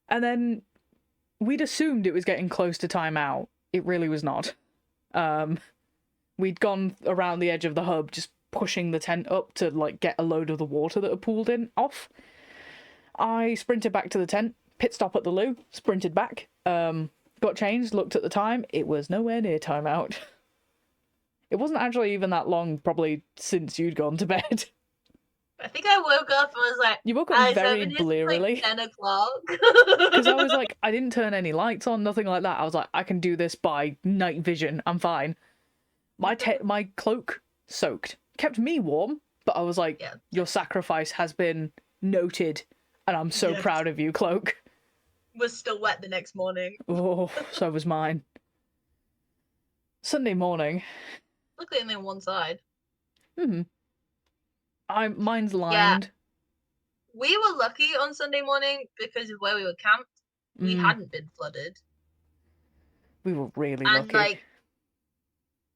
And then we'd assumed it was getting close to timeout. It really was not. We'd gone around the edge of the hub, just pushing the tent up to, like, get a load of the water that had pooled in off. I sprinted back to the tent, pit stop at the loo, sprinted back, got changed, looked at the time. It was nowhere near timeout. It wasn't actually even that long, probably, since you'd gone to bed. I think I woke up and was like, you woke up very it's blearily. like 10 o'clock. Because I was like, I didn't turn any lights on, nothing like that. I was like, I can do this by night vision. I'm fine. My cloak soaked. Kept me warm, but I was like, yeah. Your sacrifice has been noted, and I'm so proud of you, cloak. Was still wet the next morning. Oh, so was mine. Sunday morning. Luckily only on one side. Mine's lined. Yeah. We were lucky on Sunday morning because of where we were camped. We hadn't been flooded. We were really lucky. And, like,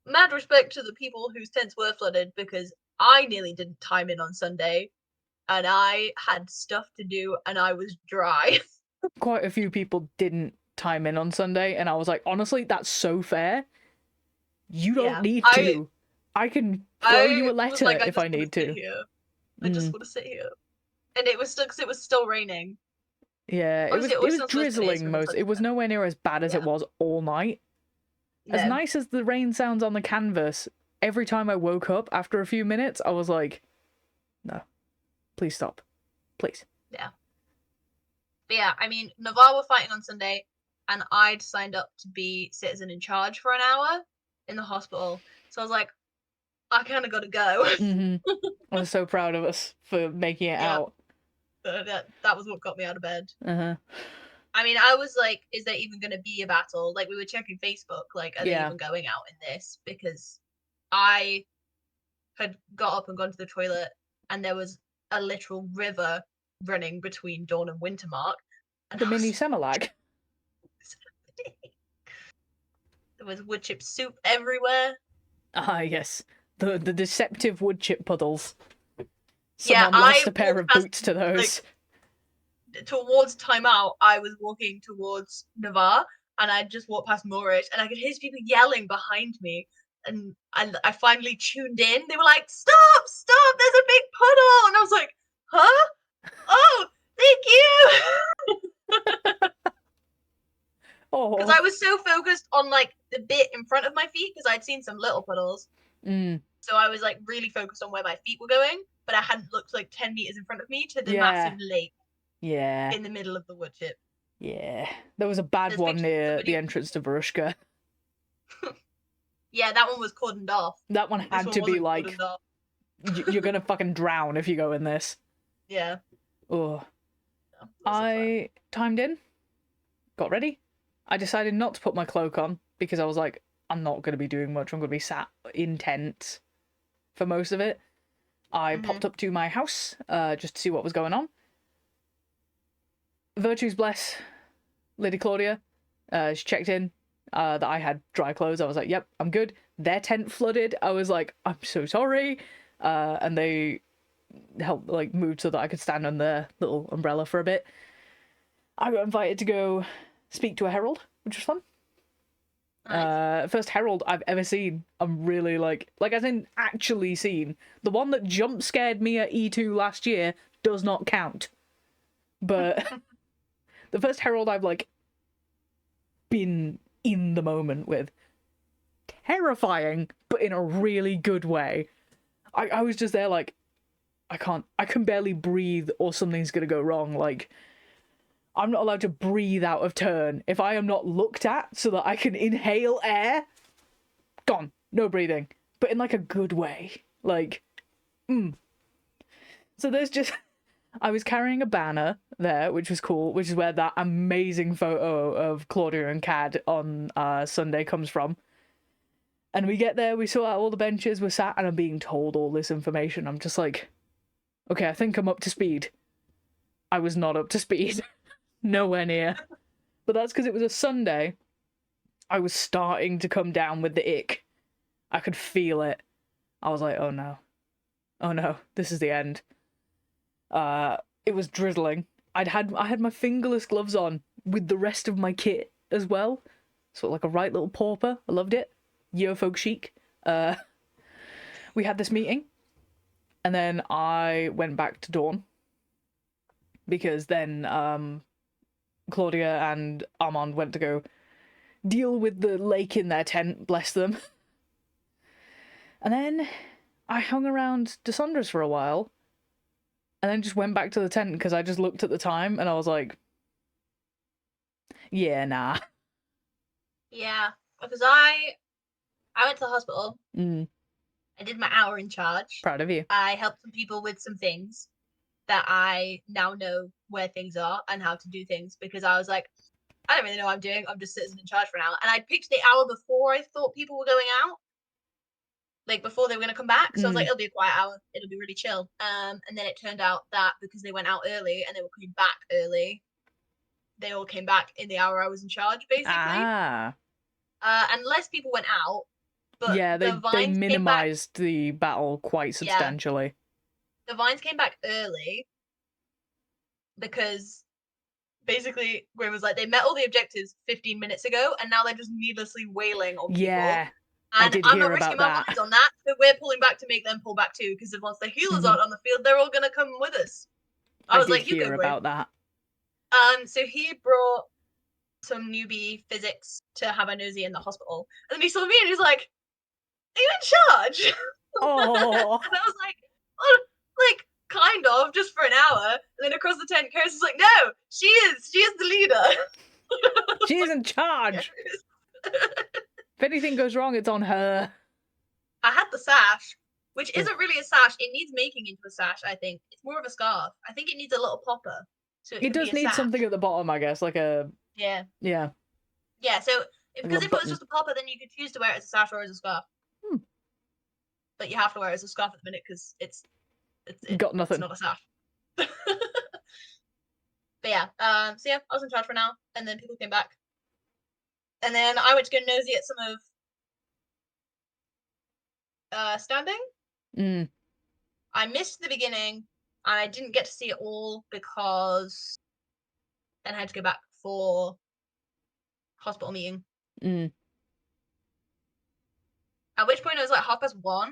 mad respect to the people whose tents were flooded, because I nearly didn't time in on Sunday, and I had stuff to do, and I was dry. Quite a few people didn't time in on Sunday, and I was like, honestly, that's so fair. You don't need to. I can throw you a letter if I need to. I just want to sit here. And it was still, because it was still raining. Yeah, it was drizzling most. It was nowhere near as bad as it was all night. As nice as the rain sounds on the canvas, every time I woke up after a few minutes, I was like, no, please stop. Please. Yeah. But yeah, I mean, Navarre were fighting on Sunday, and I'd signed up to be citizen in charge for an hour in the hospital. So I was like, I kind of got to go. I was so proud of us for making it out. That was what got me out of bed. I mean, I was like, is there even going to be a battle? Like, we were checking Facebook, like, are they even going out in this? Because I had got up and gone to the toilet, and there was a literal river running between Dawn and Wintermark. And the mini Semilag. There was wood chip soup everywhere. Ah, yes. The deceptive wood chip puddles. Someone lost a pair of boots to those. Like, towards timeout, I was walking towards Navarre, and I just walked past Moorish, and I could hear people yelling behind me. And I finally tuned in. They were like, stop, there's a big puddle. And I was like, huh? Oh, thank you. Because I was so focused on, like, the bit in front of my feet, because I'd seen some little puddles. So I was, like, really focused on where my feet were going, but I hadn't looked, like, 10 meters in front of me to the massive lake. Yeah. In the middle of the wood chip. Yeah. There was a bad one near the entrance to Barushka. Yeah, that one was cordoned off. That one had to be like, you're gonna fucking drown if you go in this. Yeah. Oh. I timed in, got ready. I decided not to put my cloak on because I was like, I'm not going to be doing much. I'm going to be sat in tent for most of it. I popped up to my house just to see what was going on. Virtues bless Lady Claudia. She checked in that I had dry clothes. I was like, yep, I'm good. Their tent flooded. I was like, I'm so sorry. And they helped, like, move so that I could stand on their little umbrella for a bit. I got invited to go speak to a herald, which was fun. Nice. First herald I've ever seen. I'm really like as in actually seen. The one that jump scared me at E2 last year does not count. But the first herald I've, like, been in the moment with. Terrifying, but in a really good way. I was just there like, I can barely breathe or something's gonna go wrong. Like, I'm not allowed to breathe out of turn. If I am not looked at so that I can inhale air, gone. No breathing. But in, like, a good way. Like, So there's just... I was carrying a banner there, which was cool, which is where that amazing photo of Claudia and Cad on Sunday comes from. And we get there, we sort out all the benches, we're sat, and I'm being told all this information. I'm just like, okay, I think I'm up to speed. I was not up to speed. Nowhere near. But that's because it was a Sunday. I was starting to come down with the ick. I could feel it. I was like, oh no. Oh no, this is the end. It was drizzling. I had my fingerless gloves on with the rest of my kit as well. Sort of like a right little pauper. I loved it. Eurofolk chic. We had this meeting, and then I went back to Dawn because then Claudia and Armand went to go deal with the lake in their tent, bless them. And then I hung around Dessandra's for a while, and then just went back to the tent because I just looked at the time and I was like, yeah, nah. Yeah, because I went to the hospital. Mm. I did my hour in charge. Proud of you. I helped some people with some things that I now know where things are and how to do things, because I was like, I don't really know what I'm doing. I'm just sitting in charge for an hour. And I picked the hour before I thought people were going out. Like, before they were going to come back. So I was like, it'll be a quiet hour. It'll be really chill. And then it turned out that because they went out early and they were coming back early, they all came back in the hour I was in charge, basically. Ah. And less people went out. But yeah, they minimized the battle quite substantially. Yeah. The vines came back early because basically Gwen was like, they met all the objectives 15 minutes ago and now they're just needlessly wailing on people. Yeah. And I'm not risking my vines on that, so we're pulling back to make them pull back too, because once the healers aren't on the field, they're all gonna come with us. I was like, you go, about that. So he brought some newbie physics to have a nosy in the hospital. And then he saw me and he's like, are you in charge? Oh. And I was like, oh, like, kind of, just for an hour. And then across the tent, Karis is like, no, she is the leader. She's in charge. If anything goes wrong, it's on her. I had the sash, which isn't really a sash. It needs making into a sash, I think. It's more of a scarf. I think it needs a little popper. So it does need something at the bottom, I guess, like a... Yeah. Yeah. Yeah, so, because if it was just a popper, then you could choose to wear it as a sash or as a scarf. But you have to wear it as a scarf at the minute, because it's got nothing. It's not a sash. But yeah, so yeah, I was in charge for now, and then people came back. And then I went to go nosy at some of standing. I missed the beginning, and I didn't get to see it all because then I had to go back for hospital meeting. At which point I was like 1:30,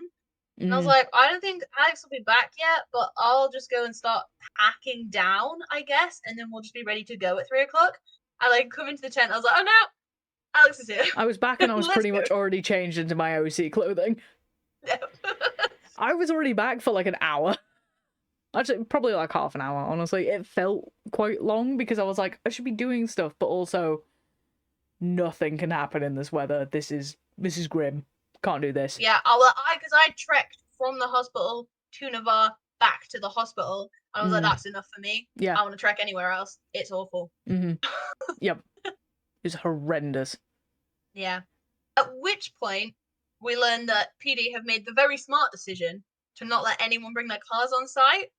and I was like, I don't think Alex will be back yet, but I'll just go and start packing down, I guess, and then we'll just be ready to go at 3:00. I like come into the tent, I was like, oh no, Alex is here. I was back and I was pretty much already changed into my OC clothing. No. I was already back for like an hour. Actually, probably like half an hour, honestly. It felt quite long because I was like, I should be doing stuff, but also nothing can happen in this weather. This is grim. Can't do this. Yeah, because I trekked from the hospital to Navarre back to the hospital. And I was like, that's enough for me. Yeah. I want to trek anywhere else. It's awful. Yep. It's horrendous. Yeah. At which point, we learned that PD have made the very smart decision to not let anyone bring their cars on site.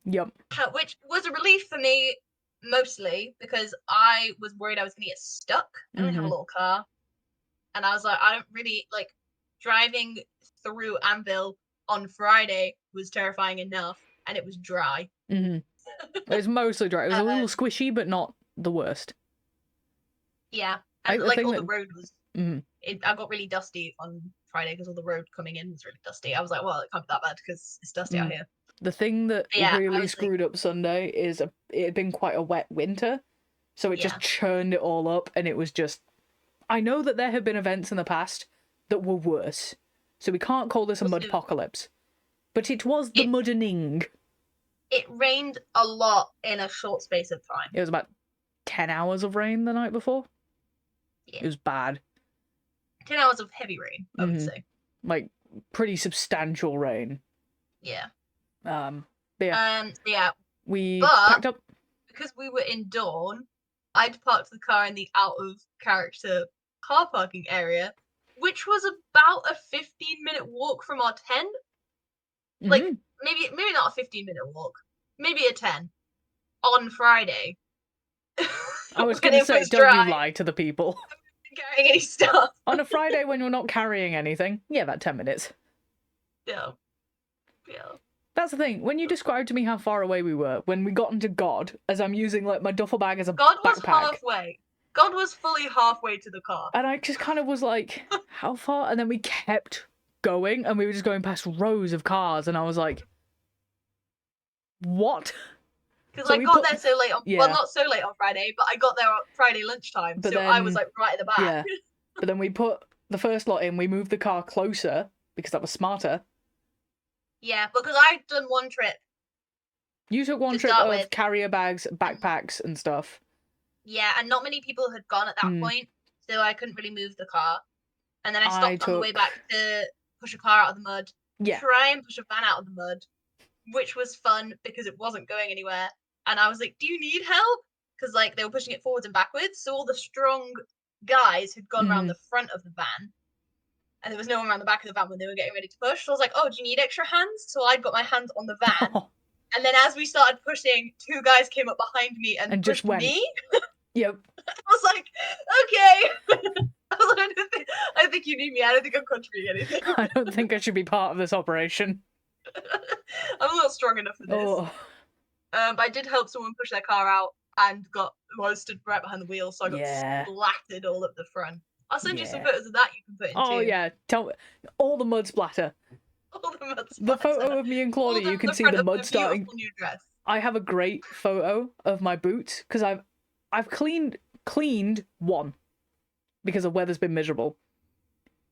Yep. Which was a relief for me, mostly, because I was worried I was going to get stuck. I don't have a little car. And I was like, I don't really, like, driving through Anvil on Friday was terrifying enough, and it was dry. It was mostly dry. It was a little squishy, but not the worst. Yeah. And, the road was... I got really dusty on Friday because all the road coming in was really dusty. I was like, well, it can't be that bad because it's dusty out here. The thing that really screwed up Sunday is it had been quite a wet winter, so it just churned it all up, and it was just... I know that there have been events in the past that were worse, so we can't call this a mudpocalypse, but it was the muddening. It rained a lot in a short space of time. It was about 10 hours of rain the night before. Yeah. It was bad. 10 hours of heavy rain, I would say. Like, pretty substantial rain. Yeah. We packed up. Because we were in Dawn, I'd parked the car in the out of character car parking area, which was about a 15-minute walk from our tent. Mm-hmm. Like, maybe not a 15-minute walk, maybe a 10 on Friday. I was going to say, don't you lie to the people. Carrying any stuff. On a Friday when you're not carrying anything, yeah, about 10 minutes. Yeah. That's the thing. When you described to me how far away we were, when we got into God, as I'm using like my duffel bag as a God was backpack. halfway. God was fully halfway to the car. And I just kind of was like, how far? And then we kept going, and we were just going past rows of cars, and I was like, what? Because I got there so late on, well, not so late on Friday, but I got there on Friday lunchtime, but so then, I was like right at the back. Yeah. But then we put the first lot in, we moved the car closer, because that was smarter. Yeah, because I'd done one trip. You took one trip of carrier bags, backpacks, and stuff. Yeah, and not many people had gone at that point, so I couldn't really move the car. And then I stopped on the way back to push a car out of the mud. Yeah. Try and push a van out of the mud, which was fun because it wasn't going anywhere. And I was like, do you need help? Because like they were pushing it forwards and backwards. So all the strong guys had gone around the front of the van. And there was no one around the back of the van when they were getting ready to push. So I was like, oh, do you need extra hands? So I'd got my hands on the van. And then as we started pushing, two guys came up behind me and pushed just went. me. Yep. I was like, okay. I was like, I don't think you need me. I don't think I'm contributing anything. I don't think I should be part of this operation. I'm not strong enough for this. Oh. But I did help someone push their car out and I was stood right behind the wheel, so I got splattered all up the front. I'll send you some photos of that you can put in too. Oh yeah, tell me. All the mud splatter. All the mud splatter. The photo of me and Claudia, you can see the mud starting. New dress. I have a great photo of my boots because I've cleaned one because the weather's been miserable.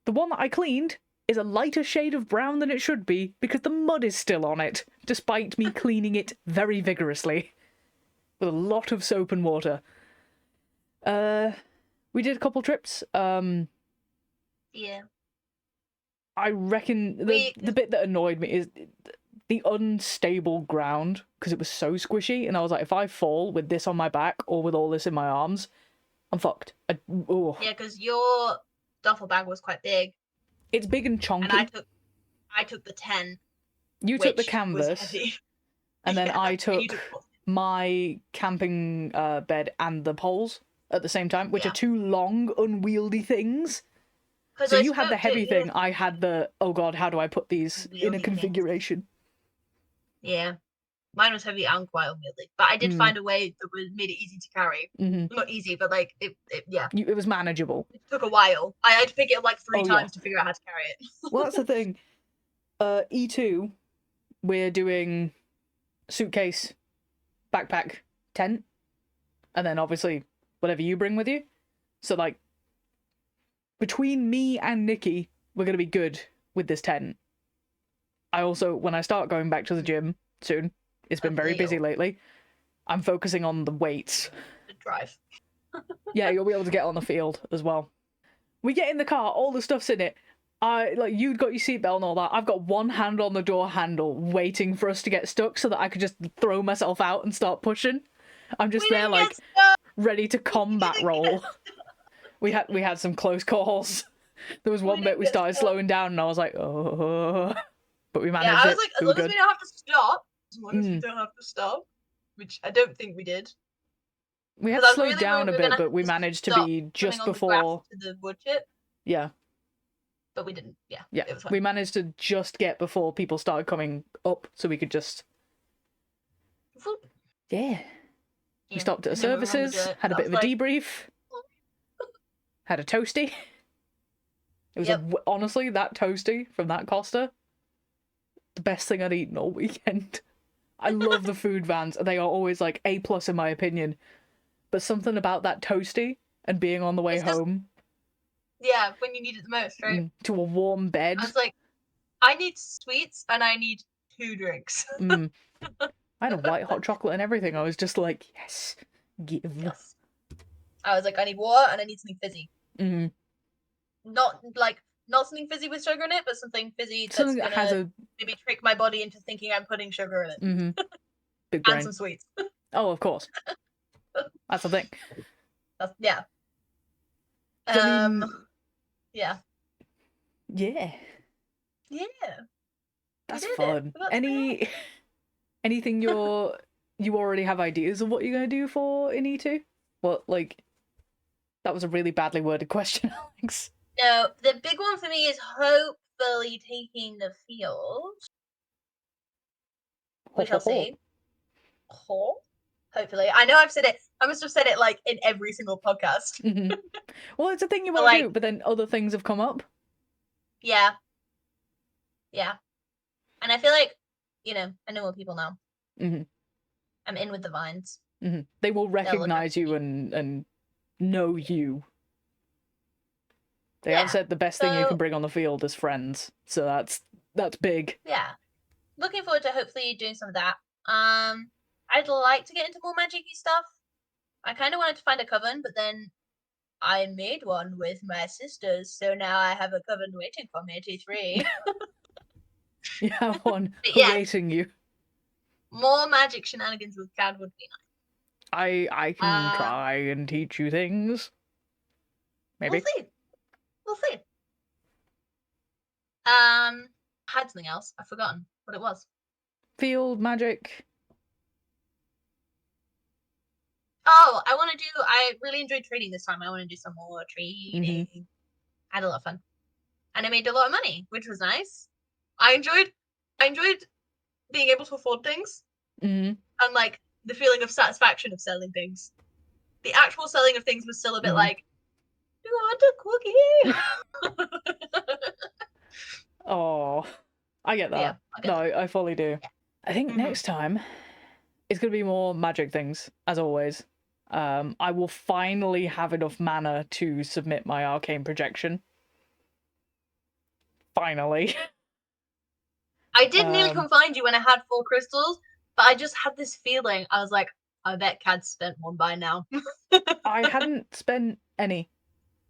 The one that I cleaned is a lighter shade of brown than it should be because the mud is still on it, despite me cleaning it very vigorously with a lot of soap and water. We did a couple trips. Yeah. I reckon the bit that annoyed me is the unstable ground because it was so squishy, and I was like, if I fall with this on my back or with all this in my arms, I'm fucked. Yeah, because your duffel bag was quite big. It's big and chunky. And I took the 10. You took the canvas. And then I took my camping bed and the poles at the same time, which are two long, unwieldy things. So you had the heavy thing, I had the, oh god, how do I put these in a configuration? Yeah. Mine was heavy and quite unwieldy. But I did find a way that made it easy to carry. Not easy, but like, it was manageable. It took a while. I had to pick it up like 3 times to figure out how to carry it. Well, that's the thing. E2, we're doing suitcase, backpack, tent, and then obviously whatever you bring with you. So like, between me and Nikki, we're going to be good with this tent. I also, when I start going back to the gym soon, it's been very busy lately, I'm focusing on the weights. The drive. Yeah, you'll be able to get on the field as well. We get in the car, all the stuff's in it. You'd got your seatbelt and all that. I've got one hand on the door handle waiting for us to get stuck so that I could just throw myself out and start pushing. I'm just there like ready to combat roll. We had some close calls. There was one bit we started slowing down and I was like, oh, but we managed it. Yeah, I was like, as long as we don't have to stop. As long as we don't have to stop, which I don't think we did. We had to slow down a bit, but we managed to be just before to the wood chip. Yeah. But we didn't. Yeah. Yeah. It was fine. We managed to just get before people started coming up, so we could just. Yeah. We stopped at services, had a bit of a debrief, had a toasty. It was honestly, that toasty from that Costa, the best thing I'd eaten all weekend. I love the food vans. They are always like A+ in my opinion. But something about that toasty and being on the way home. Yeah, when you need it the most, right? To a warm bed. I was like, I need sweets and I need 2 drinks. I had a white hot chocolate and everything. I was just like, yes, give. Yes. I was like, I need water and I need something fizzy. Not something fizzy with sugar in it, but something fizzy that's that has maybe trick my body into thinking I'm putting sugar in it. Big brain. And some sweets. Oh, of course. That's the thing. Yeah. I mean, yeah. Yeah, Yeah. that's did it. fun. We got to Anything you already have ideas of what you're gonna do for Initu? What, like, that was a really badly worded question, Alex. No, the big one for me is hopefully taking the field. We shall see. Hopefully. I know I've said it. I must have said it like in every single podcast. Mm-hmm. Well, it's a thing you want to like, do, but then other things have come up. Yeah. Yeah. And I feel like, I know more people now. Mm-hmm. I'm in with the vines. Mm-hmm. They will recognize you and know you. They have said the best thing you can bring on the field is friends, so that's big. Yeah. Looking forward to hopefully doing some of that. I'd like to get into more magic-y stuff. I kind of wanted to find a coven, but then I made one with my sisters, so now I have a coven waiting for me to 3. You have one awaiting you. More magic shenanigans with Cad would be nice. I can try and teach you things. Maybe. We'll see. Had something else. I've forgotten what it was. Field magic. Oh, I really enjoyed trading this time. I want to do some more trading. Mm-hmm. I had a lot of fun. And I made a lot of money, which was nice. I enjoyed being able to afford things. Mm-hmm. And like the feeling of satisfaction of selling things. The actual selling of things was still a bit like, do you want a cookie? Oh, I get that. Yeah, I fully do. Yeah. I think next time it's going to be more magic things, as always. I will finally have enough mana to submit my arcane projection. Finally. I did nearly come find you when I had 4 crystals, but I just had this feeling. I was like, I bet Cad's spent one by now. I hadn't spent any.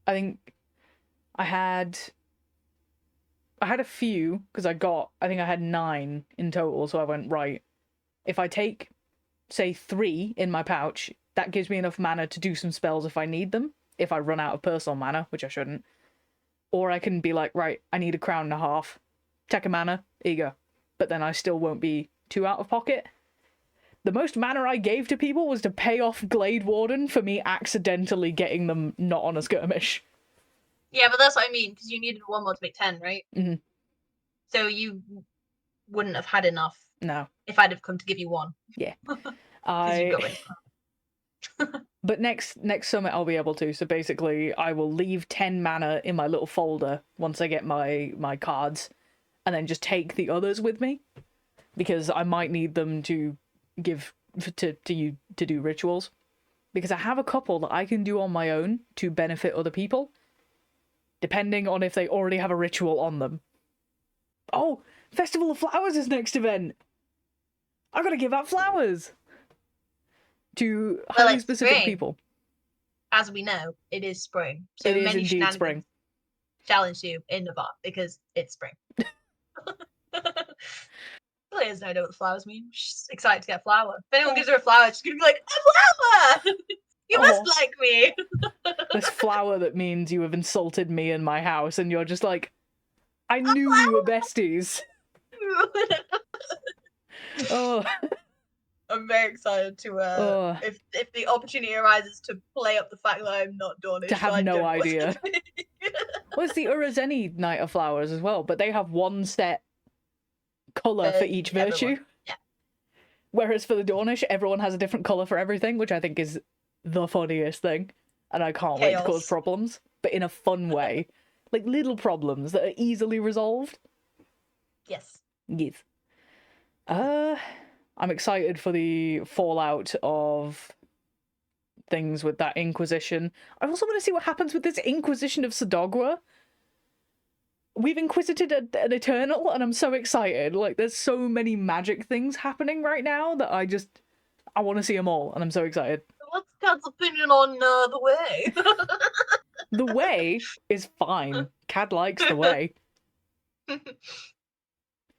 I think I had a few, because I think I had 9 in total, so I went, right, if I take, say, 3 in my pouch, that gives me enough mana to do some spells if I need them, if I run out of personal mana, which I shouldn't. Or I can be like, right, I need 1.5 crowns, take a mana, here you go. But then I still won't be too out of pocket. The most mana I gave to people was to pay off Glade Warden for me accidentally getting them not on a skirmish. Yeah, but that's what I mean, because you needed 1 more to make 10, right? Mm-hmm. So you wouldn't have had enough. No. If I'd have come to give you 1. Yeah. Because you got rid of But next summit I'll be able to. So basically I will leave 10 mana in my little folder once I get my cards, and then just take the others with me, because I might need them to give to you to do rituals, because I have a couple that I can do on my own to benefit other people, depending on if they already have a ritual on them. Oh, Festival of Flowers is next event. I gotta give out flowers to highly specific people. As we know, it is spring. So it is many indeed spring. Challenge you in the bar because it's spring. Really has no idea what the flowers mean. She's excited to get a flower. If anyone gives her a flower, she's gonna be like, a flower! You must like me. This flower that means you have insulted me in my house, and you're just like, I knew we were besties. Oh. I'm very excited to if the opportunity arises to play up the fact that I'm not Dornish. To have no idea. Well, it's the Urazeni Night of Flowers as well, but they have one set colour for each virtue. Yeah. Whereas for the Dornish, everyone has a different colour for everything, which I think is the funniest thing. And I can't wait to cause problems, but in a fun way. Like little problems that are easily resolved. Yes. Yes. I'm excited for the fallout of things with that Inquisition. I also want to see what happens with this Inquisition of Sodogwa. We've inquisited an Eternal, and I'm so excited. Like, there's so many magic things happening right now that I want to see them all, and I'm so excited. What's Cad's opinion on the Way? The Way is fine. Cad likes the Way.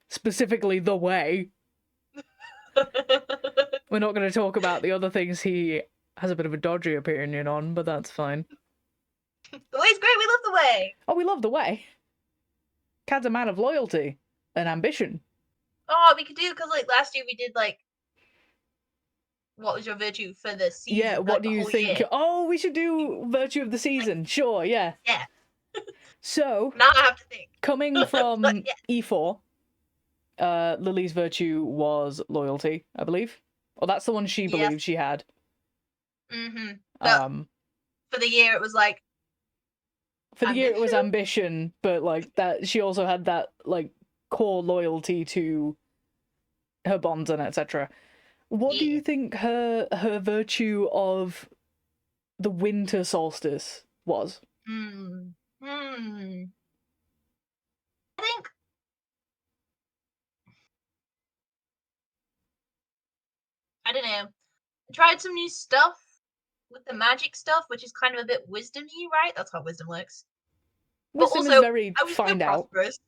Specifically, the Way. We're not going to talk about the other things he has a bit of a dodgy opinion on, but that's fine. The Way's great, we love the Way! Oh, we love the Way. Cad's a man of loyalty and ambition. Oh, we could do, because like last year we did like, what was your virtue for the season? Yeah, what like, do you think? Year? Oh, we should do virtue of the season. Sure, yeah. Yeah. So, Now I have to think. coming from Yeah. E4, Lily's virtue was loyalty, I believe. Well, that's the one she believed she had. But for the year, it was like. For the year, it was ambition, but like that, she also had that like core loyalty to her bonds and etc. What do you think her virtue of the winter solstice was? I think I don't know. I tried some new stuff with the magic stuff, which is kind of a bit wisdom-y, right? That's how wisdom works. Wisdom but also, is very I was find so out. prosperous.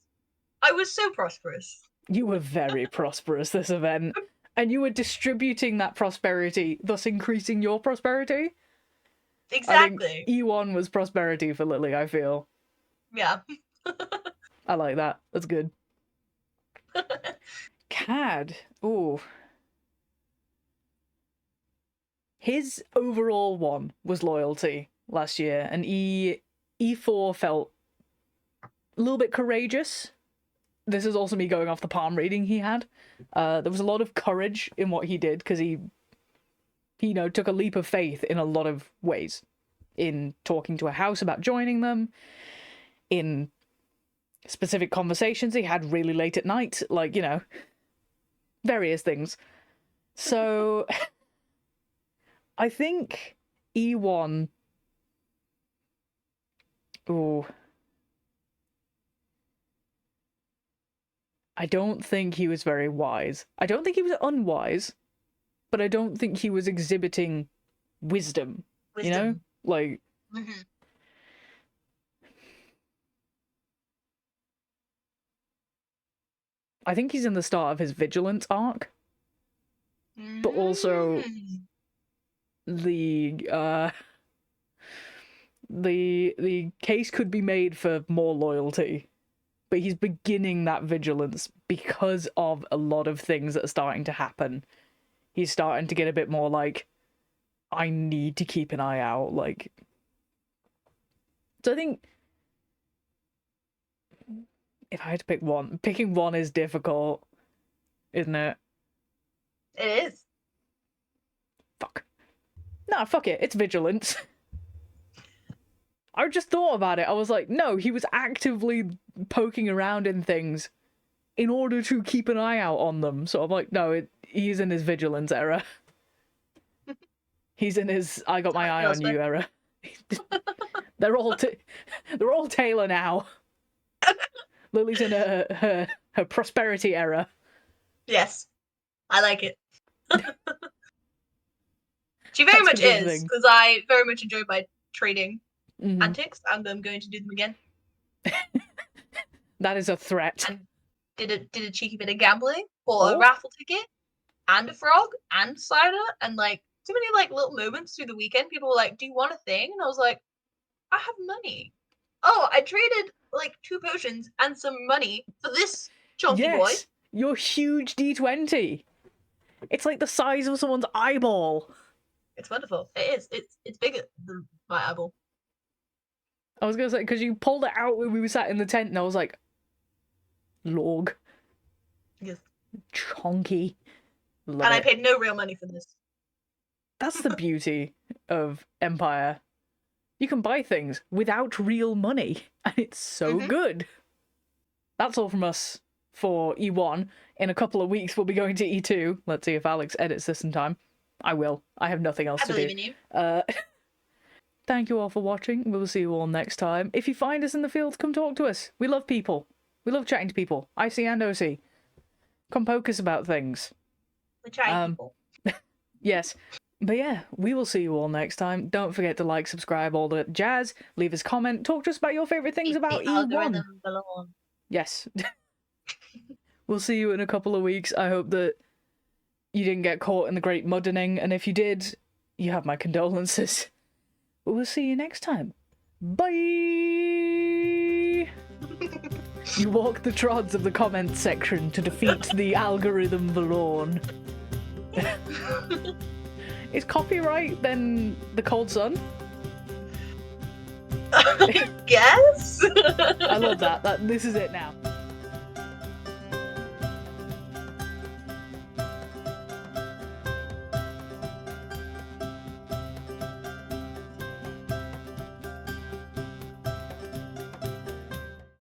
I was so prosperous. You were very prosperous this event. And you were distributing that prosperity, thus increasing your prosperity. Exactly. I think E1 was prosperity for Lily, I feel. Yeah. I like that. That's good. Cad. Ooh. His overall one was loyalty last year, and E4 felt a little bit courageous. This is also me going off the palm reading he had. There was a lot of courage in what he did, because he took a leap of faith in a lot of ways. In talking to a house about joining them, in specific conversations he had really late at night, like, various things. So, I think E1... Ooh... I don't think he was very wise. I don't think he was unwise, but I don't think he was exhibiting wisdom. You know? Like... I think he's in the start of his vigilance arc. But also... The case could be made for more loyalty. But he's beginning that vigilance because of a lot of things that are starting to happen. He's starting to get a bit more like, I need to keep an eye out, like... So I think... If I had to pick one, picking one is difficult, isn't it? It is. Fuck. Nah, fuck it, it's vigilance. I just thought about it. I was like, no, he was actively poking around in things in order to keep an eye out on them. So I'm like, no, he's in his vigilance era. He's in his I got my eye on you era. They're all Taylor now. Lily's in her prosperity era. Yes, I like it. She very much is, because I very much enjoy my trading antics, and I'm going to do them again. That is a threat. Did a cheeky bit of gambling, bought a raffle ticket, and a frog, and cider, and like too many like little moments through the weekend. People were like, "Do you want a thing?" And I was like, "I have money." Oh, I traded like 2 potions and some money for this chunky boy. Your huge D20. It's like the size of someone's eyeball. It's wonderful. It is. It's bigger than my eyeball. I was gonna say, because you pulled it out when we were sat in the tent, and I was like, log. Yes. Chonky. And I paid no real money for this. That's the beauty of Empire. You can buy things without real money, and it's so good. That's all from us for E1. In a couple of weeks, we'll be going to E2. Let's see if Alex edits this in time. I will. I have nothing else to do. I believe in you. Thank you all for watching. We'll see you all next time. If you find us in the field, come talk to us. We love people. We love chatting to people. IC and OC. Come poke us about things. We're chatting people. Yes. But yeah, we will see you all next time. Don't forget to like, subscribe, all the jazz. Leave us a comment. Talk to us about your favourite things about E1. Yes. We'll see you in a couple of weeks. I hope that you didn't get caught in the great muddening, and if you did, you have my condolences. But we'll see you next time. Bye! You walk the trods of the comments section to defeat the algorithm Valorn. Is copyright then the cold sun? Guess? I love that. This is it now.